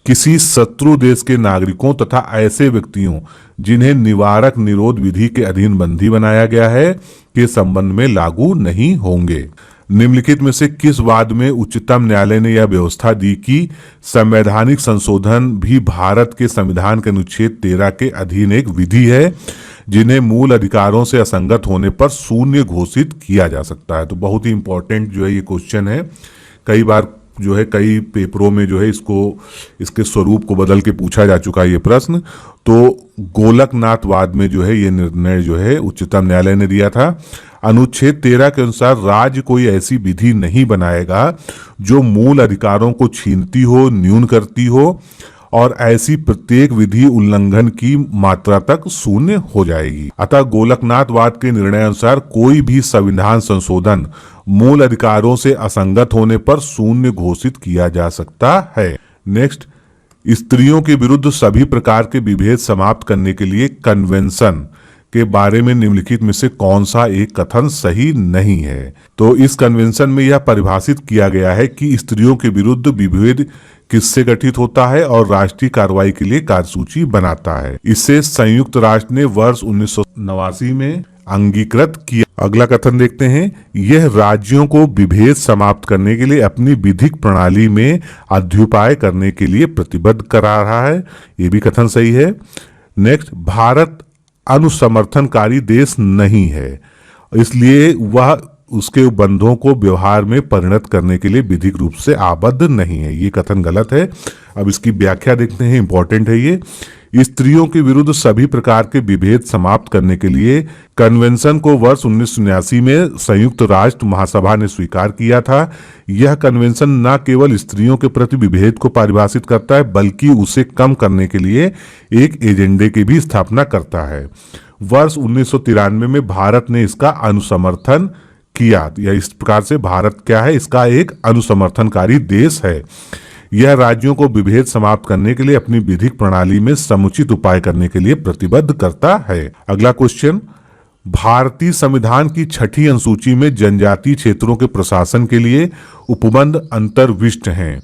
किसी शत्रु देश के नागरिकों तथा ऐसे व्यक्तियों जिन्हें निवारक निरोध विधि के अधीन बंदी बनाया गया है के संबंध में लागू नहीं होंगे। निम्नलिखित में से किस वाद में उच्चतम न्यायालय ने यह व्यवस्था दी कि संवैधानिक संशोधन भी भारत के संविधान के अनुच्छेद 13 के अधीन एक विधि है जिन्हें मूल अधिकारों से असंगत होने पर शून्य घोषित किया जा सकता है। तो बहुत ही इंपॉर्टेंट जो है ये क्वेश्चन है, कई बार जो है कई पेपरों में जो है इसके स्वरूप को बदल के पूछा जा चुका है ये प्रश्न। तो गोलकनाथवाद में जो है ये निर्णय जो है उच्चतम न्यायालय ने दिया था। अनुच्छेद 13 के अनुसार राज्य कोई ऐसी विधि नहीं बनाएगा जो मूल अधिकारों को छीनती हो, न्यून करती हो और ऐसी प्रत्येक विधि उल्लंघन की मात्रा तक शून्य हो जाएगी। अतः गोलकनाथवाद के निर्णय अनुसार कोई भी संविधान संशोधन मूल अधिकारों से असंगत होने पर शून्य घोषित किया जा सकता है। नेक्स्ट, स्त्रियों के विरुद्ध सभी प्रकार के विभेद समाप्त करने के लिए कन्वेंशन के बारे में निम्नलिखित में से कौन सा एक कथन सही नहीं है। तो इस कन्वेंशन में यह परिभाषित किया गया है कि स्त्रियों के विरुद्ध विभेद किससे गठित होता है और राष्ट्रीय कार्रवाई के लिए कार्यसूची बनाता है। इसे संयुक्त राष्ट्र ने वर्ष 1989 में अंगीकृत किया। अगला कथन देखते हैं, यह राज्यों को विभेद समाप्त करने के लिए अपनी विधिक प्रणाली में अध्युपाय करने के लिए प्रतिबद्ध करा रहा है। ये भी कथन सही है। नेक्स्ट, भारत अनुसमर्थनकारी देश नहीं है, इसलिए वह उसके उपबंधों को व्यवहार में परिणत करने के लिए विधिक रूप से आबद्ध नहीं है। ये कथन गलत है। अब इसकी व्याख्या देखते हैं, इंपॉर्टेंट है ये। स्त्रियों के विरुद्ध सभी प्रकार के विभेद समाप्त करने के लिए कन्वेंशन को वर्ष 1979 में संयुक्त राष्ट्र महासभा ने स्वीकार किया था। यह कन्वेंशन न केवल स्त्रियों के प्रति विभेद को परिभाषित करता है बल्कि उसे कम करने के लिए एक एजेंडे की भी स्थापना करता है। वर्ष 1993 में भारत ने इसका अनुसमर्थन किया, या इस प्रकार से भारत क्या है, इसका एक अनुसमर्थनकारी देश है। यह राज्यों को विभेद समाप्त करने के लिए अपनी विधिक प्रणाली में समुचित उपाय करने के लिए प्रतिबद्ध करता है। अगला क्वेश्चन, भारतीय संविधान की 6ठी अनुसूची में जनजातीय क्षेत्रों के प्रशासन के लिए उपबंध अंतर्विष्ट हैं।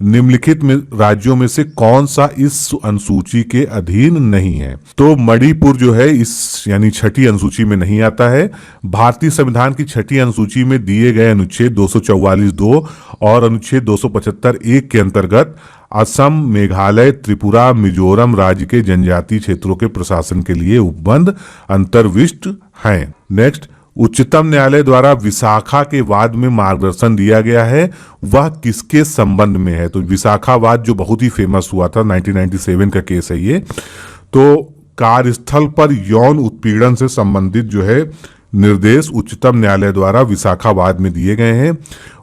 निम्नलिखित में राज्यों में से कौन सा इस अनुसूची के अधीन नहीं है। तो मणिपुर जो है इस यानी 6ठी अनुसूची में नहीं आता है। भारतीय संविधान की 6ठी अनुसूची में दिए गए अनुच्छेद 244(2) और अनुच्छेद 275(1) के अंतर्गत असम, मेघालय, त्रिपुरा, मिजोरम राज्य के जनजातीय क्षेत्रों के प्रशासन के लिए उपबंध अंतर्विष्ट हैं। नेक्स्ट, उच्चतम न्यायालय द्वारा विशाखा के वाद में मार्गदर्शन दिया गया है, वह किसके संबंध में है। तो विशाखा वाद जो बहुत ही फेमस हुआ था, 1997 का केस है ये। तो कार्यस्थल पर यौन उत्पीड़न से संबंधित जो है निर्देश उच्चतम न्यायालय द्वारा विशाखा वाद में दिए गए हैं।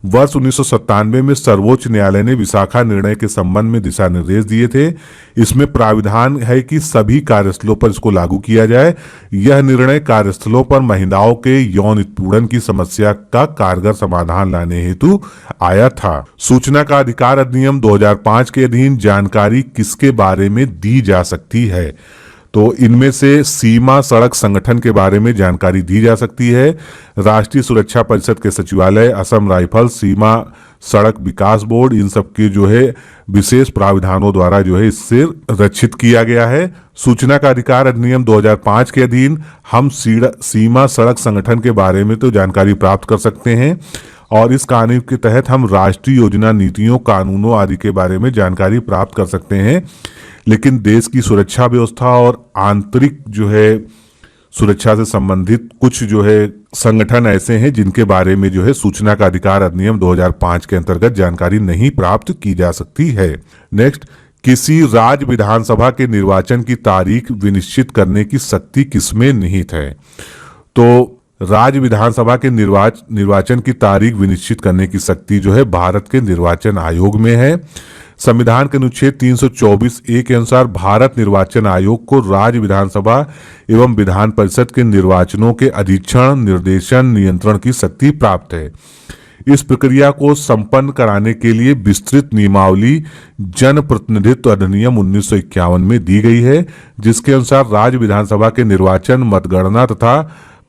वर्ष 1997 में सर्वोच्च न्यायालय ने विशाखा निर्णय के संबंध में दिशा निर्देश दिए थे। इसमें प्राविधान है कि सभी कार्यस्थलों पर इसको लागू किया जाए। यह निर्णय कार्यस्थलों पर महिलाओं के यौन उत्पीड़न की समस्या का कारगर समाधान लाने हेतु आया था। सूचना का अधिकार अधिनियम 2005 के अधीन जानकारी किसके बारे में दी जा सकती है। तो इनमें से सीमा सड़क संगठन के बारे में जानकारी दी जा सकती है। राष्ट्रीय सुरक्षा परिषद के सचिवालय, असम राइफल, सीमा सड़क विकास बोर्ड, इन सब के जो है विशेष प्राविधानों द्वारा जो है इससे रक्षित किया गया है। सूचना का अधिकार अधिनियम 2005 के अधीन हम सीमा सड़क संगठन के बारे में तो जानकारी प्राप्त कर सकते हैं और इस कानून के तहत हम राष्ट्रीय योजना, नीतियों, कानूनों आदि के बारे में जानकारी प्राप्त कर सकते हैं। लेकिन देश की सुरक्षा व्यवस्था और आंतरिक जो है सुरक्षा से संबंधित कुछ जो है संगठन ऐसे हैं जिनके बारे में जो है सूचना का अधिकार अधिनियम 2005 के अंतर्गत जानकारी नहीं प्राप्त की जा सकती है। नेक्स्ट, किसी राज्य विधानसभा के निर्वाचन की तारीख विनिश्चित करने की शक्ति किसमें निहित है। तो राज्य विधानसभा के निर्वाचन की तारीख विनिश्चित करने की शक्ति जो है भारत के निर्वाचन आयोग में है। संविधान के अनुच्छेद 324(a) के अनुसार भारत निर्वाचन आयोग को राज्य विधानसभा एवं विधान परिषद के निर्वाचनों के अधीक्षण, निर्देशन, नियंत्रण की शक्ति प्राप्त है। इस प्रक्रिया को संपन्न कराने के लिए विस्तृत नियमावली जन प्रतिनिधित्व अधिनियम 1951 में दी गई है, जिसके अनुसार राज्य विधानसभा के निर्वाचन, मतगणना तथा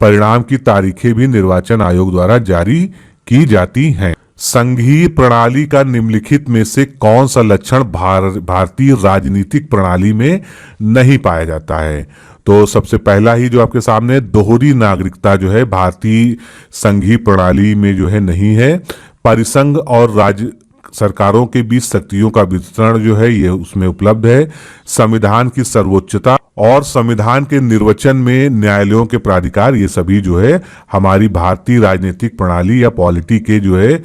परिणाम की तारीखें भी निर्वाचन आयोग द्वारा जारी की जाती हैं। संघीय प्रणाली का निम्नलिखित में से कौन सा लक्षण भारतीय राजनीतिक प्रणाली में नहीं पाया जाता है? तो सबसे पहला ही जो आपके सामने दोहरी नागरिकता जो है भारतीय संघीय प्रणाली में जो है नहीं है। परिसंघ और राज्य सरकारों के बीच शक्तियों का वितरण जो है ये उसमें उपलब्ध है। संविधान की सर्वोच्चता और संविधान के निर्वचन में न्यायालयों के प्राधिकार, ये सभी जो है हमारी भारतीय राजनीतिक प्रणाली या पॉलिटी के जो है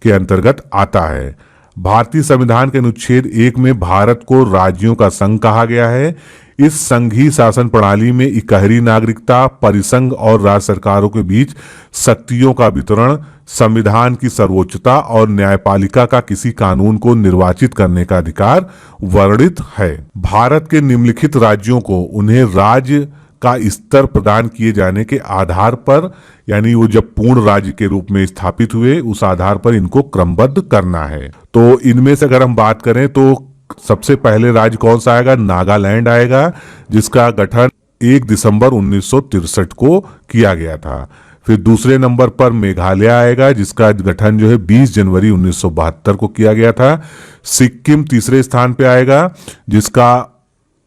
के अंतर्गत आता है। भारतीय संविधान के अनुच्छेद 1 में भारत को राज्यों का संघ कहा गया है। इस संघीय शासन प्रणाली में इकहरी नागरिकता, परिसंघ और राज्य सरकारों के बीच शक्तियों का वितरण, संविधान की सर्वोच्चता और न्यायपालिका का किसी कानून को निर्वाचित करने का अधिकार वर्णित है। भारत के निम्नलिखित राज्यों को उन्हें राज्य का स्तर प्रदान किए जाने के आधार पर, यानी वो जब पूर्ण राज्य के रूप में स्थापित हुए उस आधार पर इनको क्रमबद्ध करना है। तो इनमें से अगर हम बात करें तो सबसे पहले राज्य कौन सा आएगा? नागालैंड आएगा, जिसका गठन 1 दिसंबर 1963 को किया गया था। फिर दूसरे नंबर पर मेघालय आएगा, जिसका गठन जो है 20 जनवरी 1972 को किया गया था। सिक्किम तीसरे स्थान पे आएगा, जिसका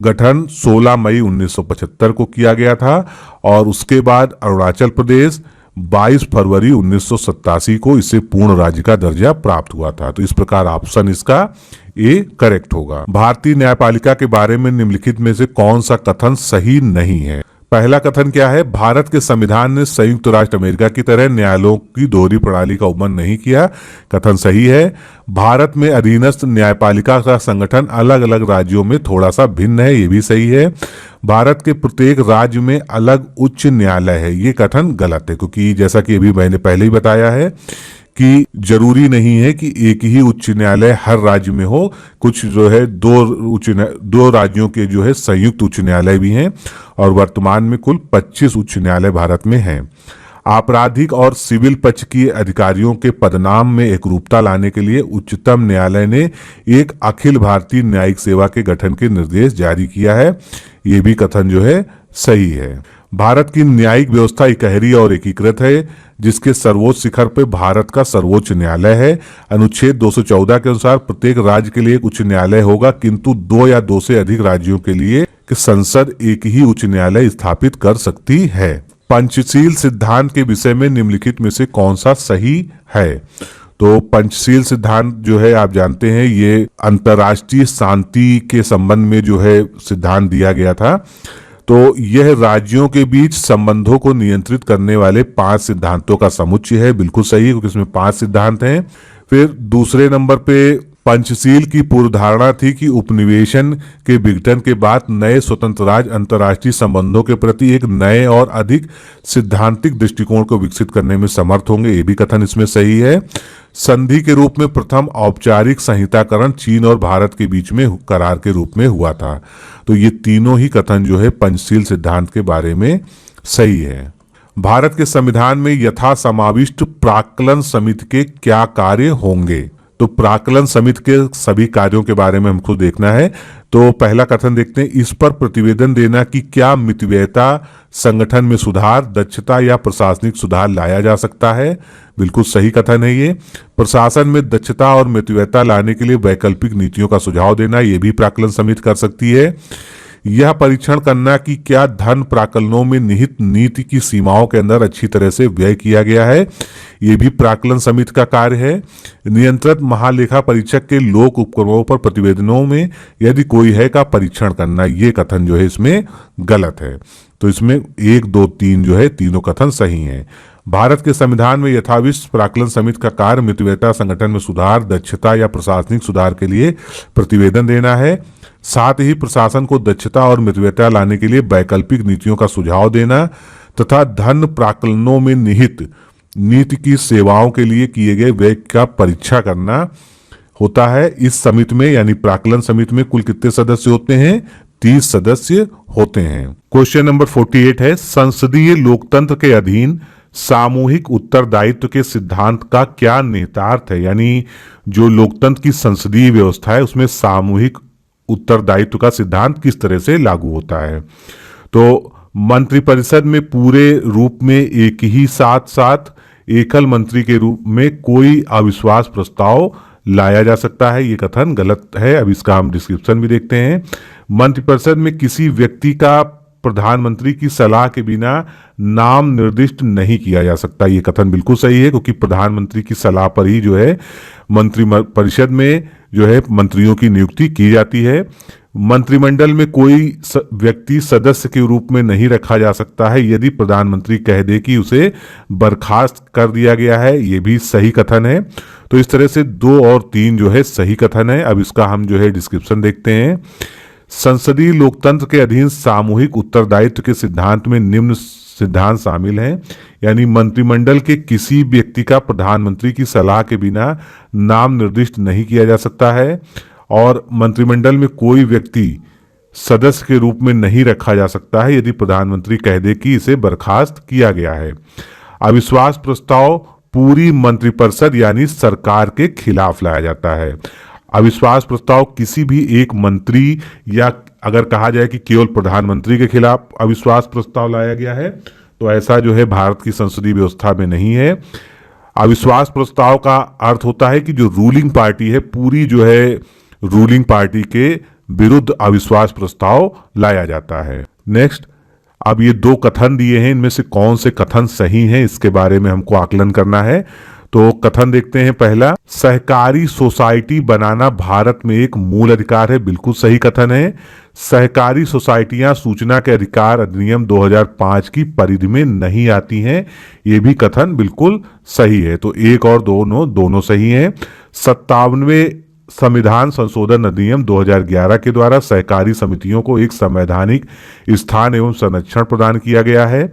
गठन 16 मई 1975 को किया गया था। और उसके बाद अरुणाचल प्रदेश 22 फरवरी 1987 को इसे पूर्ण राज्य का दर्जा प्राप्त हुआ था। तो इस प्रकार ऑप्शन इसका ए करेक्ट होगा। भारतीय न्यायपालिका के बारे में निम्नलिखित में से कौन सा कथन सही नहीं है? पहला कथन क्या है? भारत के संविधान ने संयुक्त राष्ट्र अमेरिका की तरह न्यायालयों की दोहरी प्रणाली का उल्लंघन नहीं किया। कथन सही है। भारत में अधीनस्थ न्यायपालिका का संगठन अलग अलग राज्यों में थोड़ा सा भिन्न है, ये भी सही है। भारत के प्रत्येक राज्य में अलग उच्च न्यायालय है, ये कथन गलत है, क्योंकि जैसा कि अभी मैंने पहले ही बताया है कि जरूरी नहीं है कि एक ही उच्च न्यायालय हर राज्य में हो। कुछ जो है दो राज्यों के जो है संयुक्त उच्च न्यायालय भी हैं और वर्तमान में कुल 25 उच्च न्यायालय भारत में हैं। आपराधिक और सिविल पक्ष के अधिकारियों के पदनाम में एकरूपता लाने के लिए उच्चतम न्यायालय ने एक अखिल भारतीय न्यायिक सेवा के गठन के निर्देश जारी किया है, ये भी कथन जो है सही है। भारत की न्यायिक व्यवस्था इकहरी और एकीकृत है, जिसके सर्वोच्च शिखर पर भारत का सर्वोच्च न्यायालय है। अनुच्छेद 214 के अनुसार प्रत्येक राज्य के लिए एक उच्च न्यायालय होगा, किंतु 2 या 2 से अधिक राज्यों के लिए संसद एक ही उच्च न्यायालय स्थापित कर सकती है। पंचशील सिद्धांत के विषय में निम्नलिखित में से कौन सा सही है? तो पंचशील सिद्धांत जो है आप जानते हैं, ये अंतर्राष्ट्रीय शांति के संबंध में जो है सिद्धांत दिया गया था। तो यह राज्यों के बीच संबंधों को नियंत्रित करने वाले 5 सिद्धांतों का समुच्चय है। बिल्कुल सही, क्योंकि इसमें 5 सिद्धांत हैं। फिर दूसरे नंबर पे पंचशील की पूर्वधारणा थी कि उपनिवेशन के विघटन के बाद नए स्वतंत्र राज्य अंतर्राष्ट्रीय संबंधों के प्रति एक नए और अधिक सिद्धांतिक दृष्टिकोण को विकसित करने में समर्थ होंगे, ये भी कथन इसमें सही है। संधि के रूप में प्रथम औपचारिक संहिताकरण चीन और भारत के बीच में करार के रूप में हुआ था। तो ये तीनों ही कथन जो है पंचशील सिद्धांत के बारे में सही है। भारत के संविधान में यथा समाविष्ट प्राक्कलन समिति के क्या कार्य होंगे? तो प्राक्कलन समिति के सभी कार्यों के बारे में हमको देखना है। तो पहला कथन देखते हैं, इस पर प्रतिवेदन देना कि क्या मितव्ययिता, संगठन में सुधार, दक्षता या प्रशासनिक सुधार लाया जा सकता है। बिल्कुल सही कथन है ये। प्रशासन में दक्षता और मितव्ययिता लाने के लिए वैकल्पिक नीतियों का सुझाव देना, ये भी प्राक्कलन समिति कर सकती है। यह परीक्षण करना कि क्या धन प्राक्कलनों में निहित नीति की सीमाओं के अंदर अच्छी तरह से व्यय किया गया है, ये भी प्राक्कलन समिति का कार्य है। नियंत्रित महालेखा परीक्षक के लोक उपक्रमों पर प्रतिवेदनों में यदि कोई है का परीक्षण करना, ये कथन जो है इसमें गलत है। तो इसमें 1, 2, 3 जो है तीनों कथन सही हैं। भारत के संविधान में यथाविष्ट प्राक्कलन समिति का कार्य मितव्ययिता, संगठन में सुधार, दक्षता या प्रशासनिक सुधार के लिए प्रतिवेदन देना है। साथ ही प्रशासन को दक्षता और मितव्ययिता लाने के लिए वैकल्पिक नीतियों का सुझाव देना तथा धन प्राक्कलनों में निहित नीति की सेवाओं के लिए किए गए व्यय का परीक्षा करना होता है। इस समिति में यानी प्राक्कलन समिति में कुल कितने सदस्य होते हैं? 30 सदस्य होते हैं। क्वेश्चन नंबर 48 है, संसदीय लोकतंत्र के अधीन सामूहिक उत्तरदायित्व के सिद्धांत का क्या निहितार्थ है, यानी जो लोकतंत्र की संसदीय व्यवस्था है उसमें सामूहिक उत्तरदायित्व का सिद्धांत किस तरह से लागू होता है। तो मंत्रिपरिषद में पूरे रूप में एक ही साथ साथ एकल मंत्री के रूप में कोई अविश्वास प्रस्ताव लाया जा सकता है, ये कथन गलत है। अब इसका हम डिस्क्रिप्शन भी देखते हैं। मंत्रिपरिषद में किसी व्यक्ति का प्रधानमंत्री की सलाह के बिना नाम निर्दिष्ट नहीं किया जा सकता, ये कथन बिल्कुल सही है, क्योंकि प्रधानमंत्री की सलाह पर ही जो है मंत्रिपरिषद में जो है मंत्रियों की नियुक्ति की जाती है। मंत्रिमंडल में कोई व्यक्ति सदस्य के रूप में नहीं रखा जा सकता है यदि प्रधानमंत्री कह दे कि उसे बर्खास्त कर दिया गया है, ये भी सही कथन है। तो इस तरह से 2 और 3 जो है सही कथन है। अब इसका हम जो है डिस्क्रिप्शन देखते हैं। संसदीय लोकतंत्र के अधीन सामूहिक उत्तरदायित्व के सिद्धांत में निम्न सिद्धांत शामिल हैं, यानी मंत्रिमंडल के किसी व्यक्ति का प्रधानमंत्री की सलाह के बिना नाम निर्दिष्ट नहीं किया जा सकता है, और मंत्रिमंडल में कोई व्यक्ति सदस्य के रूप में नहीं रखा जा सकता है यदि प्रधानमंत्री कह दे कि इसे बर्खास्त किया गया है। अविश्वास प्रस्ताव पूरी मंत्रिपरिषद यानी सरकार के खिलाफ लाया जाता है। अविश्वास प्रस्ताव किसी भी एक मंत्री या अगर कहा जाए कि केवल प्रधानमंत्री के खिलाफ अविश्वास प्रस्ताव लाया गया है, तो ऐसा जो है भारत की संसदीय व्यवस्था में नहीं है। अविश्वास प्रस्ताव का अर्थ होता है कि जो रूलिंग पार्टी है पूरी जो है रूलिंग पार्टी के विरुद्ध अविश्वास प्रस्ताव लाया जाता है। नेक्स्ट, अब ये 2 कथन दिए हैं, इनमें से कौन से कथन सही हैं इसके बारे में हमको आकलन करना है। तो कथन देखते हैं। पहला, सहकारी सोसाइटी बनाना भारत में एक मूल अधिकार है, बिल्कुल सही कथन है। सहकारी सोसाइटियां सूचना के अधिकार अधिनियम 2005 की परिधि में नहीं आती हैं, ये भी कथन बिल्कुल सही है। तो 1 और 2 दोनों सही हैं। 57वें संविधान संशोधन अधिनियम 2011 के द्वारा सहकारी समितियों को एक संवैधानिक स्थान एवं संरक्षण प्रदान किया गया है।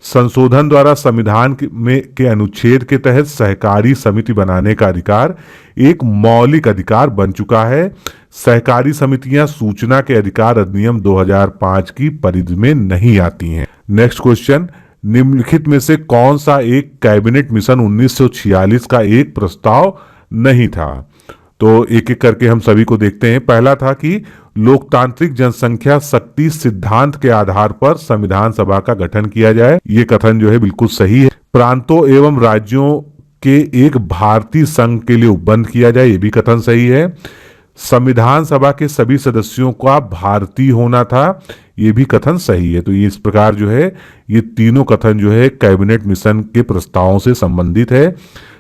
संशोधन द्वारा संविधान के अनुच्छेद के तहत सहकारी समिति बनाने का अधिकार एक मौलिक अधिकार बन चुका है। सहकारी समितियां सूचना के अधिकार अधिनियम 2005 की परिधि में नहीं आती हैं। नेक्स्ट क्वेश्चन, निम्नलिखित में से कौन सा एक कैबिनेट मिशन 1946 का एक प्रस्ताव नहीं था? तो एक एक करके हम सभी को देखते हैं। पहला था कि लोकतांत्रिक जनसंख्या शक्ति सिद्धांत के आधार पर संविधान सभा का गठन किया जाए, ये कथन जो है बिल्कुल सही है। प्रांतों एवं राज्यों के एक भारतीय संघ के लिए उपबंध किया जाए, ये भी कथन सही है। संविधान सभा के सभी सदस्यों का भारतीय होना था, ये भी कथन सही है। तो ये इस प्रकार जो है ये तीनों कथन जो है कैबिनेट मिशन के प्रस्तावों से संबंधित है।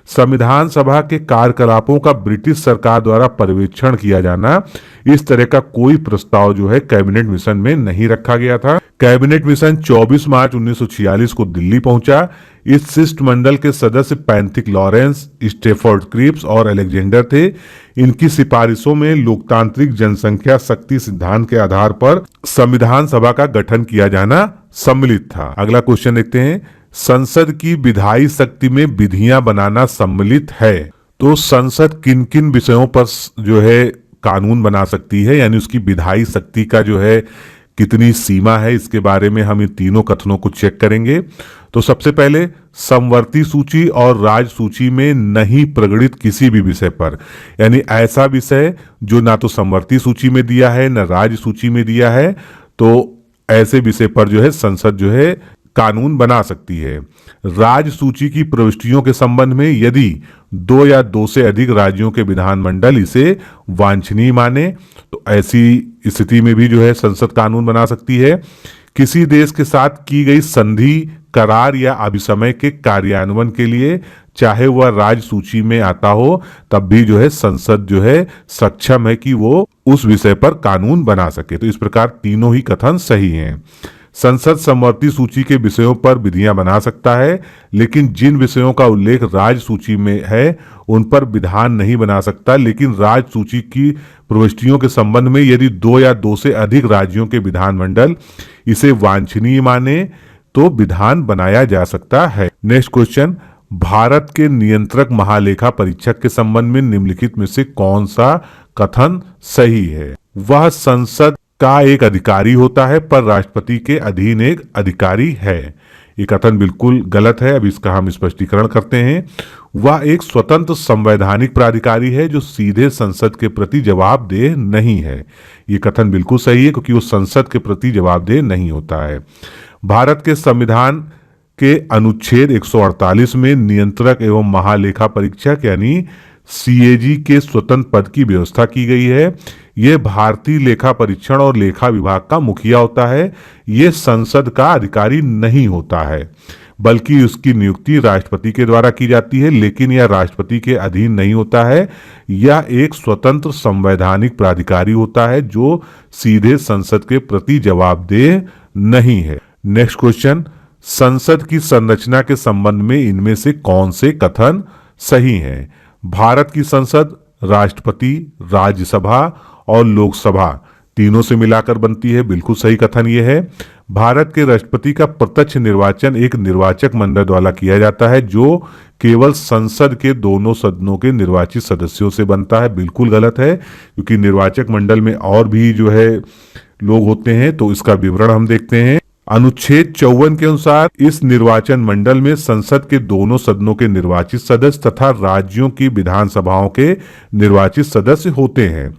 संविधान सभा के कार्यकलापों का ब्रिटिश सरकार द्वारा पर्यवेक्षण किया जाना, इस तरह का कोई प्रस्ताव जो है कैबिनेट मिशन में नहीं रखा गया था। कैबिनेट मिशन 24 मार्च 1946 को दिल्ली पहुंचा। इस शिष्टमंडल के सदस्य पैंथिक लॉरेंस, स्टेफोर्ड क्रिप्स और अलेक्जेंडर थे। इनकी सिफारिशों में लोकतांत्रिक जनसंख्या शक्ति सिद्धांत के आधार पर संविधान सभा का गठन किया जाना सम्मिलित था। अगला क्वेश्चन देखते हैं, संसद की विधायी शक्ति में विधियां बनाना सम्मिलित है। तो संसद किन किन विषयों पर जो है कानून बना सकती है, यानी उसकी विधायी शक्ति का जो है कितनी सीमा है, इसके बारे में हम इन तीनों कथनों को चेक करेंगे। तो सबसे पहले, समवर्ती सूची और राज सूची में नहीं प्रगणित किसी भी विषय पर, यानी ऐसा विषय जो ना तो समवर्ती सूची में दिया है न राज सूची में दिया है, तो ऐसे विषय पर जो है संसद जो है कानून बना सकती है। राज सूची की प्रविष्टियों के संबंध में यदि 2 या 2 से अधिक राज्यों के विधानमंडल इसे वांछनीय माने, तो ऐसी स्थिति में भी जो है संसद कानून बना सकती है। किसी देश के साथ की गई संधि, करार या अभिसमय के कार्यान्वयन के लिए चाहे वह राज सूची में आता हो, तब भी जो है संसद जो है सक्षम है कि वो उस विषय पर कानून बना सके। तो इस प्रकार तीनों ही कथन सही हैं। संसद समवर्ती सूची के विषयों पर विधियां बना सकता है, लेकिन जिन विषयों का उल्लेख राज सूची में है उन पर विधान नहीं बना सकता। लेकिन राज सूची की प्रविष्टियों के संबंध में यदि 2 या 2 से अधिक राज्यों के विधानमंडल इसे वांछनीय माने तो विधान बनाया जा सकता है। नेक्स्ट क्वेश्चन, भारत के नियंत्रक महालेखा परीक्षक के संबंध में निम्नलिखित में से कौन सा कथन सही है? वह संसद का एक अधिकारी होता है पर राष्ट्रपति के अधीन एक अधिकारी है, ये कथन बिल्कुल गलत है। अब इसका हम स्पष्टीकरण करते हैं। वह एक स्वतंत्र संवैधानिक प्राधिकारी है जो सीधे संसद के प्रति जवाबदेह नहीं है। ये कथन बिल्कुल सही है, क्योंकि वो संसद के प्रति जवाबदेह नहीं होता है। भारत के संविधान के अनुच्छेद 148 में नियंत्रक एवं महालेखा परीक्षक यानी सीएजी के स्वतंत्र पद की व्यवस्था की गई है। यह भारतीय लेखा परीक्षण और लेखा विभाग का मुखिया होता है। यह संसद का अधिकारी नहीं होता है, बल्कि उसकी नियुक्ति राष्ट्रपति के द्वारा की जाती है, लेकिन यह राष्ट्रपति के अधीन नहीं होता है। यह एक स्वतंत्र संवैधानिक प्राधिकारी होता है जो सीधे संसद के प्रति जवाबदेह नहीं है। नेक्स्ट क्वेश्चन, संसद की संरचना के संबंध में इनमें से कौन से कथन सही हैं? भारत की संसद राष्ट्रपति, राज्यसभा और लोकसभा तीनों से मिलाकर बनती है। बिल्कुल सही कथन ये है। भारत के राष्ट्रपति का प्रत्यक्ष निर्वाचन एक निर्वाचक मंडल द्वारा किया जाता है जो केवल संसद के दोनों सदनों के निर्वाचित सदस्यों से बनता है। बिल्कुल गलत है, क्योंकि निर्वाचक मंडल में और भी जो है लोग होते हैं। तो इसका विवरण हम देखते हैं। अनुच्छेद 54 के अनुसार इस निर्वाचन मंडल में संसद के दोनों सदनों के निर्वाचित सदस्य तथा राज्यों की विधानसभाओं के निर्वाचित सदस्य होते हैं।